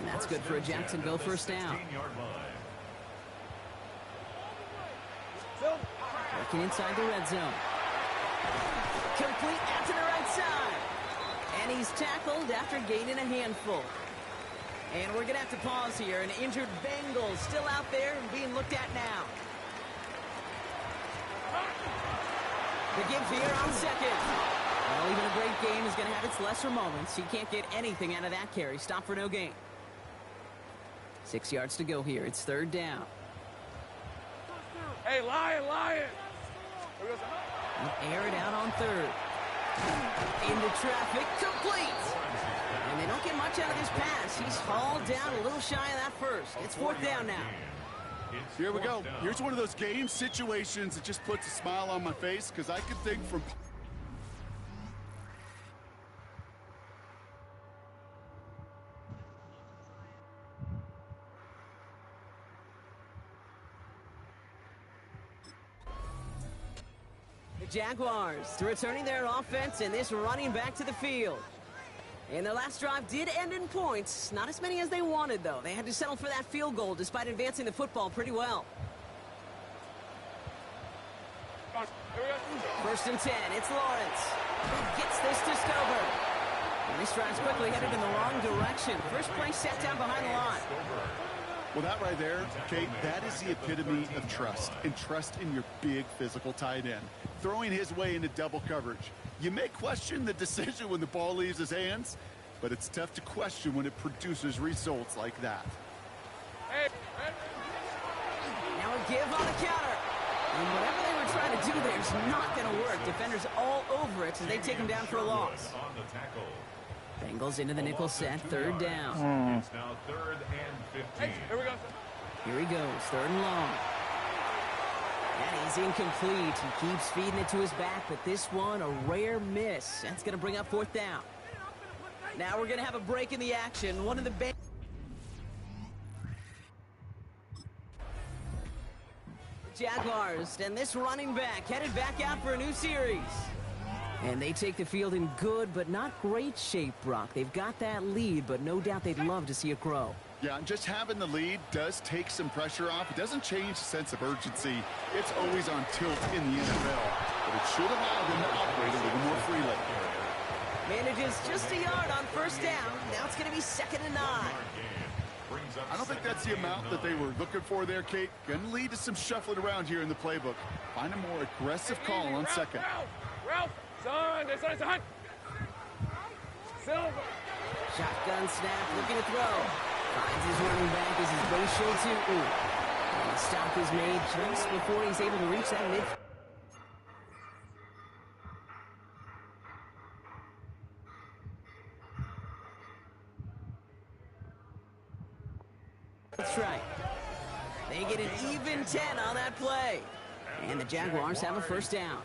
And that's good for a Jacksonville first down. Working inside the red zone. Complete out to the right side. And he's tackled after gaining a handful. And we're going to have to pause here. An injured Bengal still out there and being looked at now. The give here on second. Well, even a great game is going to have its lesser moments. He can't get anything out of that carry. Stop for no gain. 6 yards to go here. It's third down.
Hey, Lion!
Air it out on third. Into traffic, complete. And they don't get much out of this pass. He's hauled down a little shy of that first. It's fourth down now.
Here we go. Here's one of those game situations that just puts a smile on my face because I could think from...
The Jaguars returning their offense and this running back to the field. And their last drive did end in points. Not as many as they wanted, though. They had to settle for that field goal despite advancing the football pretty well. First and 10, it's Lawrence. He gets this to Stover. And this drive's quickly headed in the wrong direction. First play set down behind the line.
Well, that right there, Kate, that is the epitome of trust. And trust in your big physical tight end. Throwing his way into double coverage. You may question the decision when the ball leaves his hands, but it's tough to question when it produces results like that.
Now a give on the counter. And whatever they were trying to do there is not going to work. Defenders all over it as they take him down for a loss. Bengals into the nickel set, third down.
It's now third and 15.
Here we go.
Here he goes, third and long. And he's incomplete. He keeps feeding it to his back, but this one, a rare miss. That's going to bring up fourth down. Now we're going to have a break in the action. One of the Jaguars, and this running back headed back out for a new series. And they take the field in good but not great shape, Brock. They've got that lead, but no doubt they'd love to see it grow.
Yeah, and just having the lead does take some pressure off. It doesn't change the sense of urgency. It's always on tilt in the NFL, but it should allow them to operate a little more freely.
Manages just a yard on first down. Now it's going to be 2nd and 9.
I don't think that's the amount that they were looking for there, Kate. Going to lead to some shuffling around here in the playbook. Find a more aggressive call on second.
Ralph! Son, Silver!
Shotgun snap, looking to throw. Finds his running back as his base shows him. And the stop is made just before he's able to reach that mid. That's right. They get an even 10 on that play. And the Jaguars have a first down.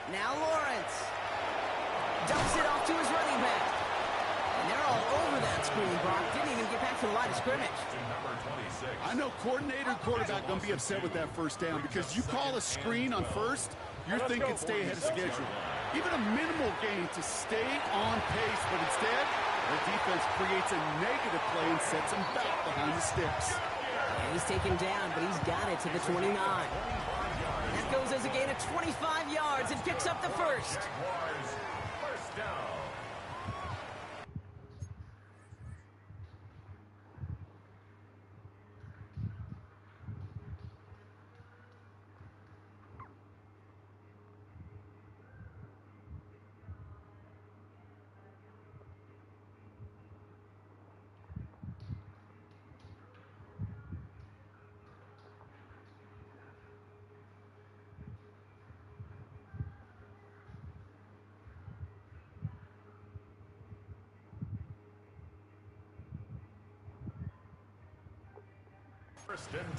Now Lawrence dumps it off to his running back. And they're all over that screen, Brock. Didn't even get back to the line of scrimmage.
I know coordinator and quarterback going to be upset with that first down because you call a screen on first, you're thinking stay ahead of schedule. Even a minimal gain to stay on pace, but instead, their defense creates a negative play and sets them back behind the sticks.
And he's taken down, but he's got it to the 29. That goes as a gain of 25 yards and picks up the first.
First down.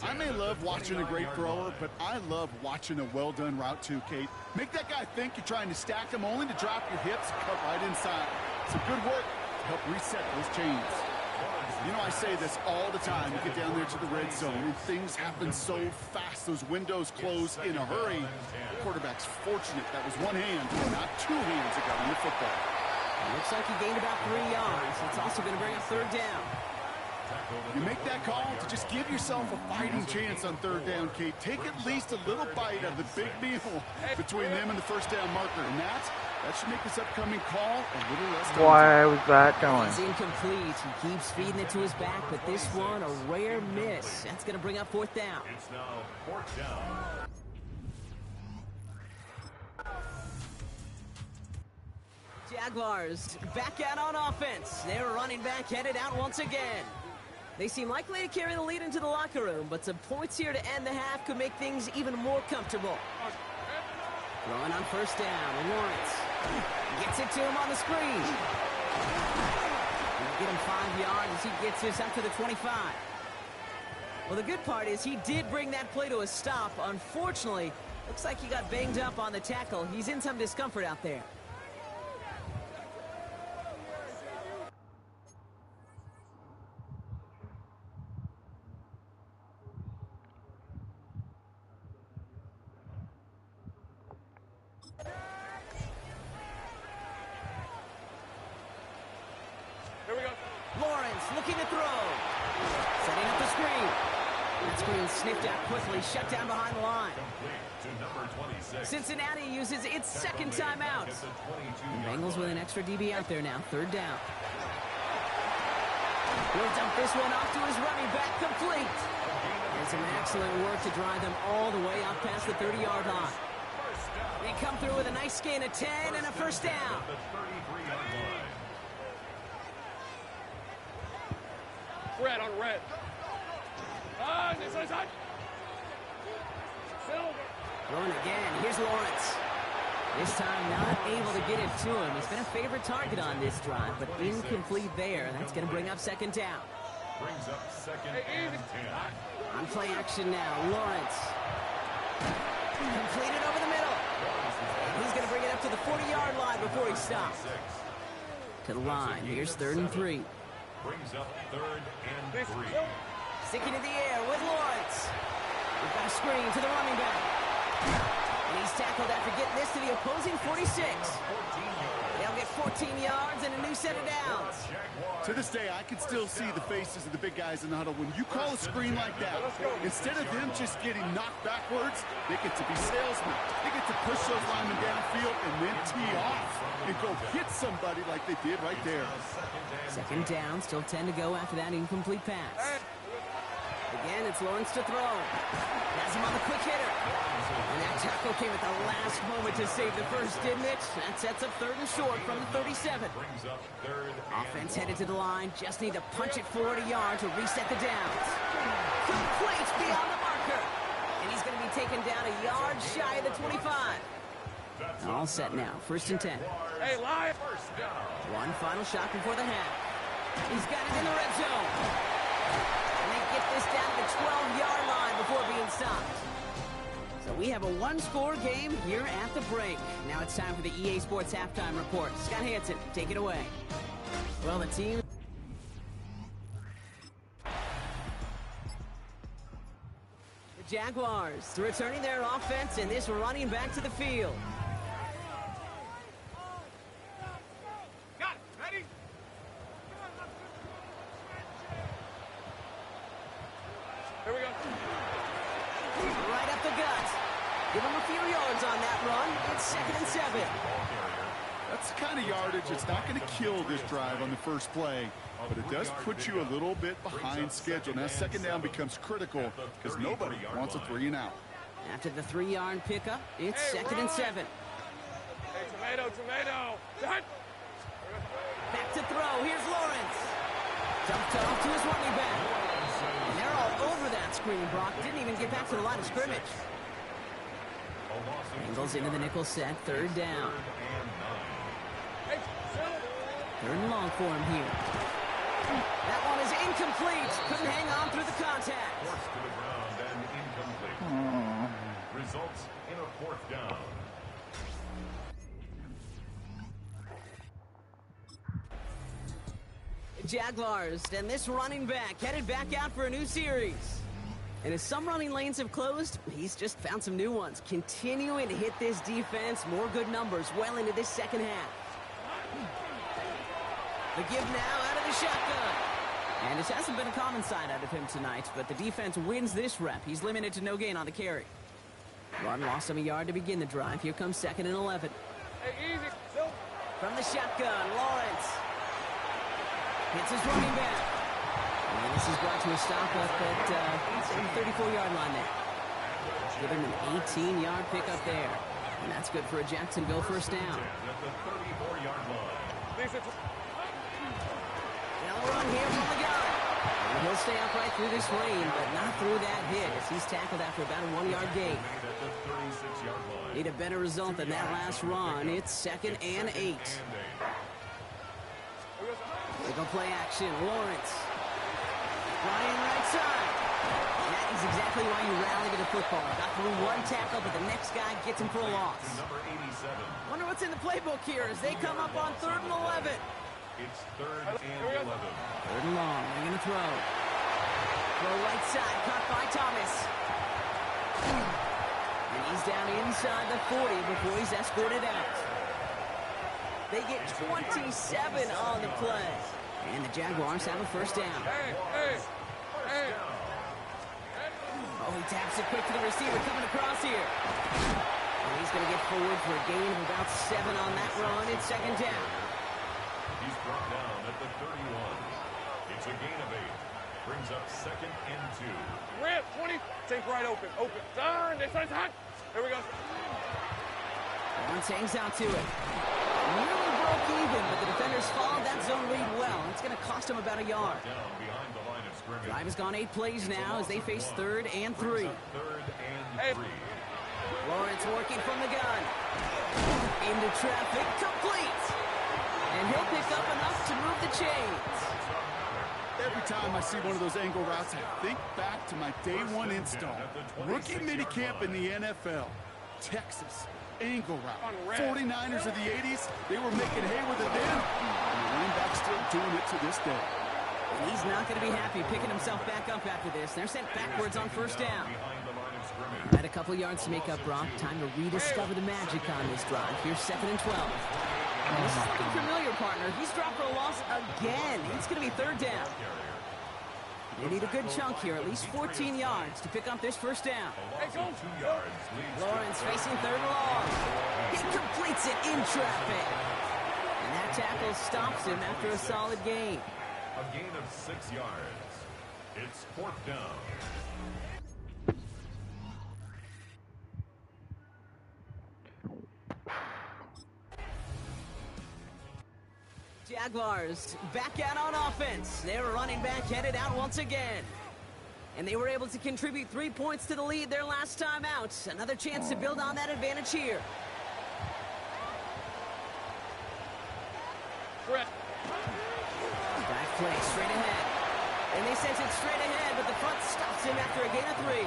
I may love watching a great thrower, but I love watching a well-done route too, Kate. Make that guy think you're trying to stack him only to drop your hips, cut right inside. Some good work to help reset those chains. You know, I say this all the time. You get down there to the red zone, and things happen so fast. Those windows close in a hurry. The quarterback's fortunate that was one hand, and not two hands that got him the football.
Looks like he gained about 3 yards. That's also going to bring up third down.
You make that call to just give yourself a fighting chance on third down, Kate. Take at least a little bite of the big meal between them and the first down marker. And that should make this upcoming call a little less daunting.
Why was that going?
It's incomplete. He keeps feeding it to his back, but this one, a rare miss. That's going to bring up fourth down.
It's now fourth down.
Jaguars back out on offense. Their running back headed out once again. They seem likely to carry the lead into the locker room, but some points here to end the half could make things even more comfortable. Throwing on first down, Lawrence gets it to him on the screen. He'll get him 5 yards as he gets this up to the 25. Well, the good part is he did bring that play to a stop. Unfortunately, looks like he got banged up on the tackle. He's in some discomfort out there. Lawrence looking to throw. Setting up the screen. That screen sniffed out quickly, shut down behind the line. Cincinnati uses its second timeout. And Bengals with an extra DB out there now, third down. He'll dump this one off to his running back, complete. And some excellent work to drive them all the way out past the 30-yard line. They come through with a nice gain of 10 and a first down.
Red on red. This is on. Silver.
Throwing again. Here's Lawrence. This time not able to get it to him. He's been a favorite target on this drive, but incomplete there. That's going to bring up second down.
Brings up second and 10.
On play action now. Lawrence. Completed over the middle. He's going to bring it up to the 40-yard line before he stops. To the line. Here's 3rd and 3.
Brings up 3rd and 3.
Sticking in the air with Lawrence. We've got a screen to the running back. And he's tackled after getting this to the opposing 46. They'll get 14 yards and a new set of downs.
To this day, I can still see the faces of the big guys in the huddle. When you call a screen like that, instead of them just getting knocked backwards, they get to be salesmen. They get to push those linemen downfield and then tee off and go hit somebody like they did right there.
Second down, still 10 to go after that incomplete pass. Again, it's Lawrence to throw. Has him on the quick hitter. And that tackle came at the last moment to save the first, didn't it? That sets up 3rd and short from the 37.
Brings up 3rd.
Offense headed to the line. Just need to punch it 40 yards to reset the downs. Complete beyond the marker. And he's going to be taken down a yard shy of the 25. All set now. 1st and 10.
Hey, live.
One final shot before the half. He's got it in the red zone. And they get this down to the 12-yard line before being stopped. So we have a one-score game here at the break. Now it's time for the EA Sports Halftime Report. Scott Hansen, take it away. Well, the team... The Jaguars returning their offense and this running back to the field.
Here we go.
Right up the gut. Give him a few yards on that run. It's 2nd and 7.
That's the kind of yardage that's not going to kill this drive on the first play, but it does put you a little bit behind schedule. Now, 2nd down becomes critical because nobody wants a 3 and out.
After the 3-yard pickup, it's 2nd and 7.
Hey, tomato. Back
to throw. Here's Lawrence. Dumped off to his running back. And they're all over that screen, Brock. Didn't even get back to the line of scrimmage. Bengals into the nickel set. 3rd down. 3rd and long for him here. That one is incomplete. Couldn't hang on through the contact.
to the ground and incomplete. Results in a 4th down.
Jaguars, and this running back headed back out for a new series. And as some running lanes have closed, he's just found some new ones, continuing to hit this defense. More good numbers well into this second half. The give now out of the shotgun. And this hasn't been a common sight out of him tonight, but the defense wins this rep. He's limited to no gain on the carry. Run lost him a yard to begin the drive. Here comes 2nd and 11.
Hey, easy. Silver.
From the shotgun, Lawrence hits his running back. And this is brought to a stop up at the 34-yard line there. Give him an 18-yard pickup there. And that's good for a Jacksonville first down.
At the 34-yard line.
They'll run here from the gun. And he'll stay upright through this rain, but not through that hit as he's tackled after about a 1-yard gain.
At the 36-yard line.
Need a better result than that last run. It's 2nd and 8. They go play action. Lawrence. Ryan right side. And that is exactly why you rally to the football. Got through one tackle, but the next guy gets him for a loss.
Number 87.
Wonder what's in the playbook here as they come up on 3rd and 11.
It's 3rd and 11.
3rd and long. They're going to throw. Throw right side. Caught by Thomas. And he's down inside the 40 before he's escorted out. They get 27 on the play. And the Jaguars have a first down.
Hey.
Oh, he taps it quick to the receiver coming across here. And he's going to get forward for a gain of about 7 on that run. It's 2nd down.
He's brought down at the 31. It's a gain of 8. Brings up 2nd and 2.
Rip, 20. Take right open. Turn. This one's hot. Here we go.
Lawrence hangs out to it. Nearly broke even, but the defenders followed that zone read well. It's going to cost him about a yard.
Down behind the line of scrimmage.
Drive has gone 8 plays now as they face 3rd and 3.
3rd and 3.
Lawrence working from the gun. Into traffic, complete. And he'll pick up enough to move the chains.
Every time I see one of those angle routes, I think back to my day 1 install. Rookie minicamp in the NFL. Texas. Angle route. 49ers of the 80s, they were making hay with it then. And the running back's still doing it to this day.
And he's not going to be happy picking himself back up after this. They're sent backwards on first down. Had a couple yards to make up, Brock. Time to rediscover the magic on this drive. Here's 2nd and 12. And this is looking familiar, partner. He's dropped for a loss again. It's going to be 3rd down. They need a good chunk here, at least 14 yards to pick up this first down. Lawrence facing 3rd and long. He completes it in traffic. And that tackle stops him after a solid gain.
A gain of 6 yards. It's 4th down.
Jaguars back out on offense. Their running back headed out once again. And they were able to contribute 3 points to the lead their last time out. Another chance to build on that advantage here. Back play straight ahead. And they sense it straight ahead, but the front stops him after a gain of 3.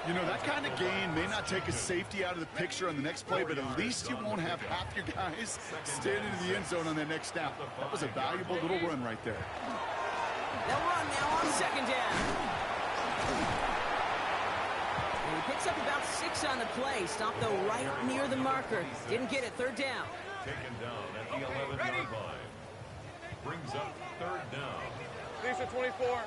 You know, that kind of gain may not take a safety out of the picture on the next play, but at least you won't have half your guys standing in the end zone on their next snap. That was a valuable little run right there.
They'll run now on 2nd down. And he picks up about 6 on the play. Stopped, though, right near the marker. Didn't get it. 3rd down.
Taken down at the 11-yard line. Brings up 3rd down.
Lisa 24.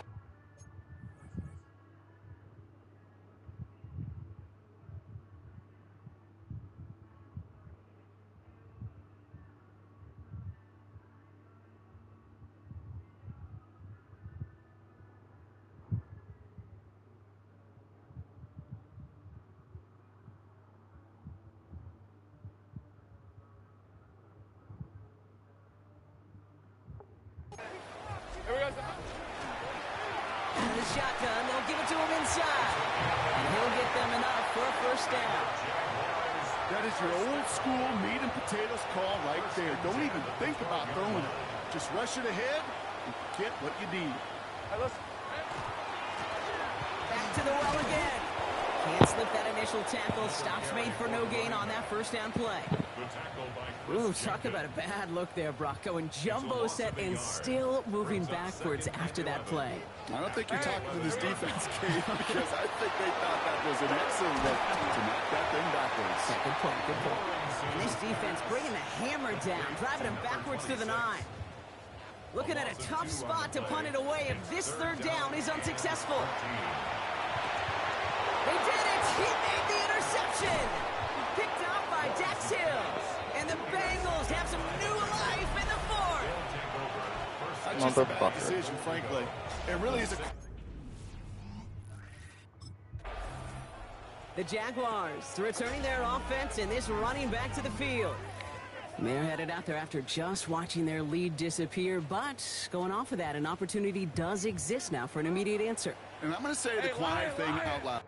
Shotgun, they'll give it to him inside. And he'll get them enough for a first down.
That is your old school meat and potatoes call right there. Don't even think about throwing it. Just rush it ahead and get what you need.
Hey, listen.
to the well again. Can't slip that initial tackle. Stops made for no gain on that first down play. Ooh, talk about a bad look there, Brock. Going jumbo set and still moving backwards after that play.
I don't think you're talking to this defense, Kate, because I think they thought that was an excellent look to knock that thing backwards.
Yeah, good point, good point. And this defense bringing the hammer down, driving him backwards to the 9. Looking at a tough spot to punt it away if this third down is unsuccessful. They did it! He made the interception! Picked up by Dax Hill. And the Bengals have some new life in the 4th.
That's just a bad decision, frankly. It really is a...
The Jaguars returning their offense and this running back to the field. They're headed out there after just watching their lead disappear, but going off of that, an opportunity does exist now for an immediate answer.
And I'm going to say the quiet thing out loud.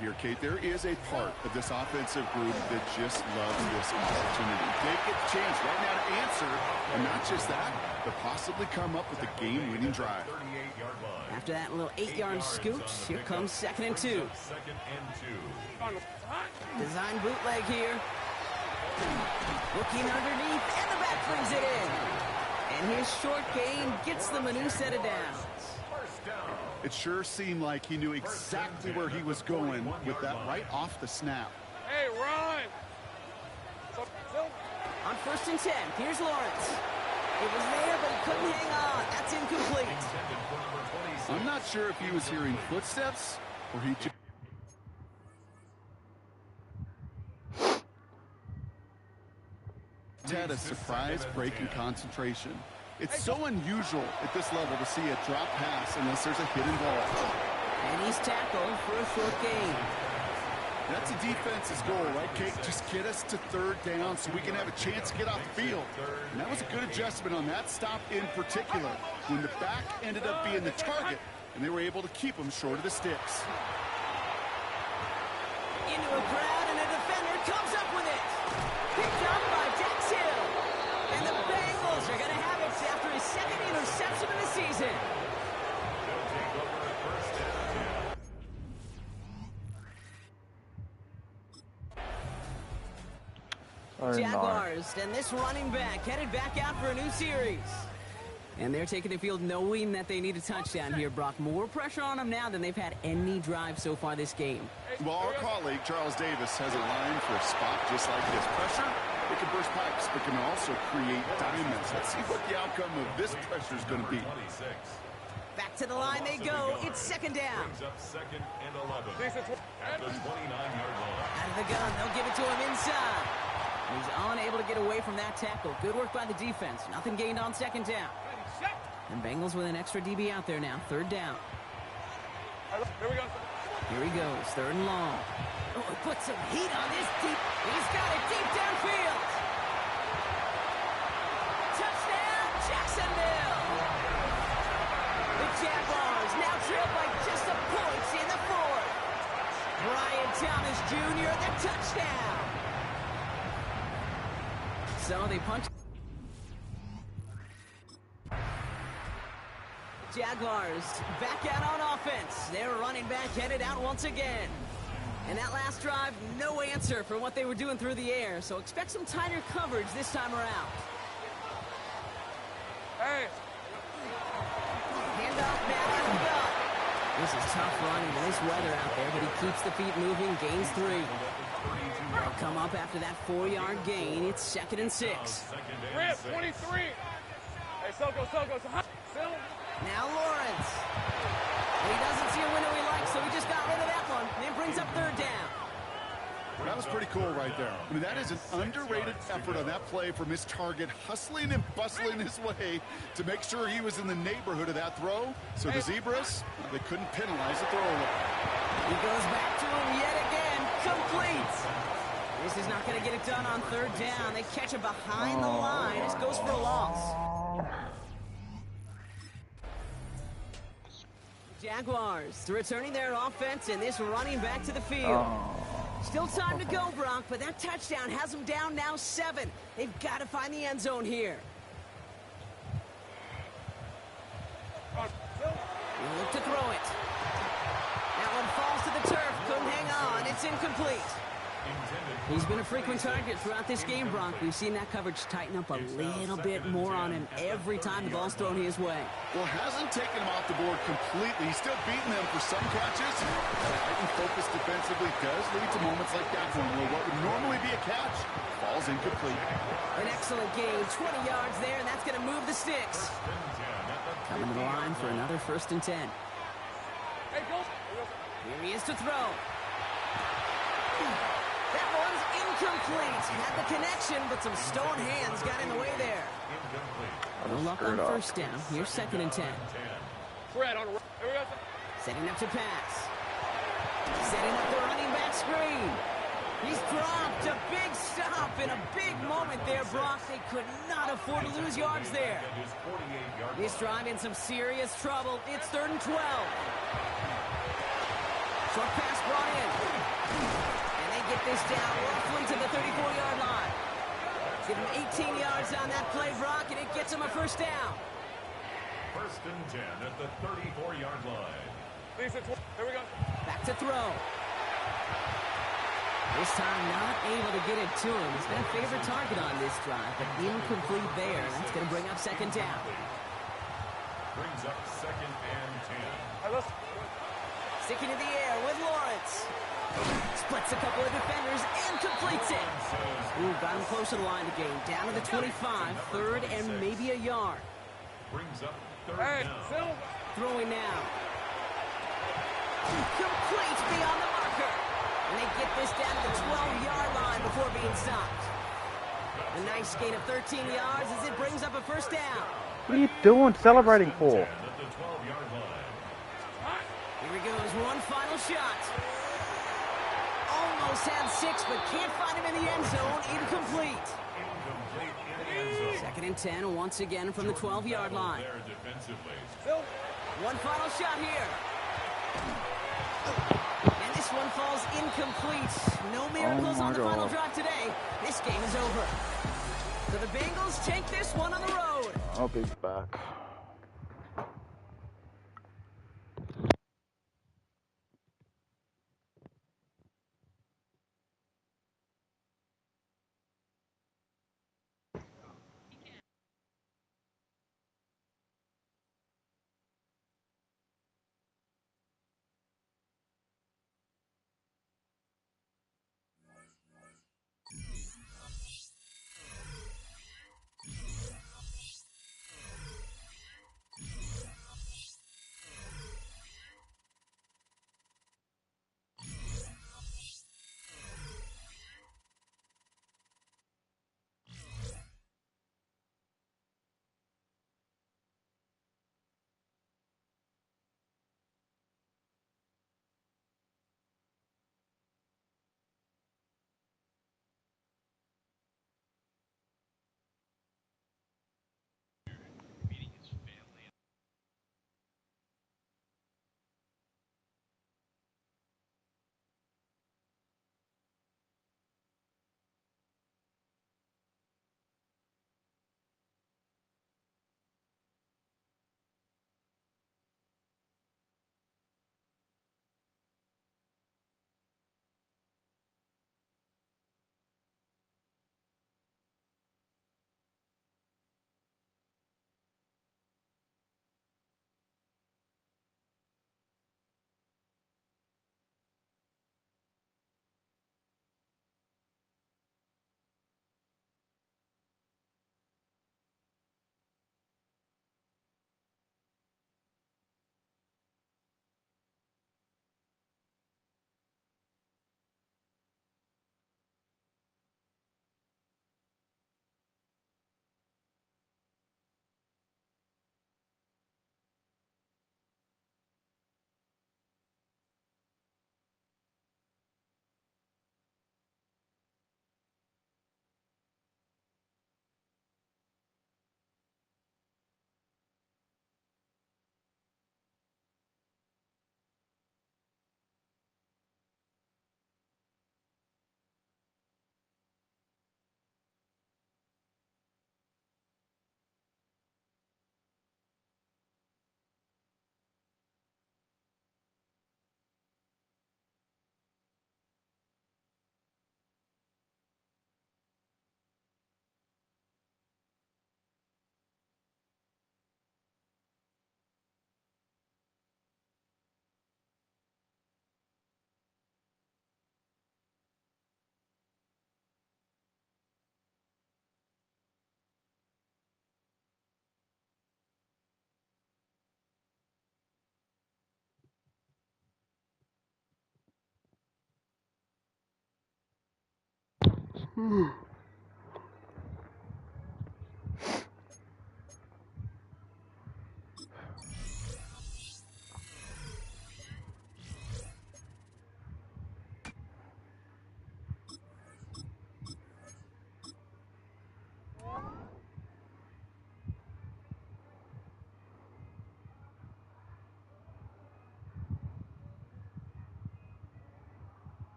Here, Kate, there is a part of this offensive group that just loves this opportunity. They get the chance right now to answer, and not just that, but possibly come up with a game-winning drive.
After that little 8-yard scoot, here comes 2nd and 2. Design bootleg here. Looking underneath, and the back brings it in. And his short gain gets them a new set of downs.
It sure seemed like he knew exactly where he was going with that right off the snap.
Hey, run!
On 1st and 10, here's Lawrence. It was there, but he couldn't hang on. That's incomplete.
I'm not sure if he was hearing footsteps or he just... had a surprise break in concentration. It's so unusual at this level to see a drop pass unless there's a hit involved.
And he's tackled for a short gain.
That's a defense's goal, right, Kate? Just get us to 3rd down so we can have a chance to get off the field. And that was a good adjustment on that stop in particular, when the back ended up being the target, and they were able to keep him short of the sticks.
Into a crowd, and a defender comes up with it. Picked up by Dax Hill. And the Bengals are going to have it after his 2nd interception of the season. Jaguars, and this running back headed back out for a new series. And they're taking the field knowing that they need a touchdown here, Brock. More pressure on them now than they've had any drive so far this game.
Well, our colleague, Charles Davis, has a line for a spot just like this. Pressure, it can burst pipes, but can also create diamonds. Let's see what the outcome of this pressure is going to be.
Back to the line they go. It's 2nd down.
Second and 11 at the 29-yard line.
Out of the gun, they'll give it to him inside. He's unable to get away from that tackle. Good work by the defense. Nothing gained on 2nd down. And Bengals with an extra DB out there now. 3rd down.
Here we go.
Here he goes. 3rd and long. Oh, he put some heat on this deep. He's got it deep downfield. Touchdown, Jacksonville. The Jaguars now trail by just a point in the 4th. Brian Thomas Jr., the touchdown. So they punch. Jaguars back out on offense. Their running back headed out once again. And that last drive, no answer for what they were doing through the air. So expect some tighter coverage this time around.
Hey.
Hand off now out of the gun. This is tough running in this weather out there, but he keeps the feet moving, gains 3. They'll come up after that 4-yard gain. It's 2nd and 6.
Rip, 23. Hey, Soko.
Now Lawrence. He doesn't see a window he likes, so he just got rid of that one. Then brings up 3rd down.
That was pretty cool right there. I mean, that is an underrated effort on that play from his target, hustling and bustling his way to make sure he was in the neighborhood of that throw. So the Zebras, they couldn't penalize the throw.
He goes back to him yet again. Complete. This is not going to get it done on 3rd down. They catch it behind the line. This goes for a loss. Jaguars returning their offense and this running back to the field. Still time to go, Brock, but that touchdown has them down now 7. They've got to find the end zone here. They look to throw it. He's been a frequent target throughout this game, Brock. We've seen that coverage tighten up a little bit more on him every time the ball's thrown his way.
Well, hasn't taken him off the board completely. He's still beating them for some catches. Heightened focus defensively does lead to moments like that one where what would normally be a catch falls incomplete.
An excellent game, 20 yards there, and that's going to move the sticks. Coming to the line for another 1st and 10.
Hey, go.
Here he is to throw. That one's incomplete. Had the connection, but some stone hands got in the way there. No luck on 1st down. Here's 2nd and 10.
Fred on the right. Here we go.
Setting up to pass. Setting up the running back screen. He's dropped a big stop in a big moment there, Brock. They could not afford to lose yards there. This drive in some serious trouble. It's 3rd and 12. Short pass brought in. And they get this down roughly to the 34-yard line. Give him 18 yards on that play, Brock, and it gets him a 1st down.
1st and 10 at the 34-yard line.
Here we go.
Back to throw. This time not able to get it to him. He's been a favorite target on this drive, but incomplete there. That's going to bring up 2nd down.
Brings up 2nd and 10.
Hey, listen.
Sticking in the air with Lawrence. Splits a couple of defenders and completes it. Ooh, got him close to the line to gain. Down to the 25, 3rd and maybe a yard.
Brings up 3rd
Hey,
down.
Phil.
Throwing now. Complete beyond the marker. And they get this down to the 12-yard line before being stopped. A nice gain of 13 yards as it brings up a 1st down.
What are you doing celebrating for?
At the 12-yard line.
Here he goes, one final shot. Almost had 6, but can't find him in the end zone. Incomplete.
Incomplete in the end zone.
2nd and 10, once again from the 12-yard line.
There defensively.
Phil.
One final shot here. And this one falls incomplete. No miracles on the final drive today. This game is over. So the Bengals take this one on the road.
I'll be back.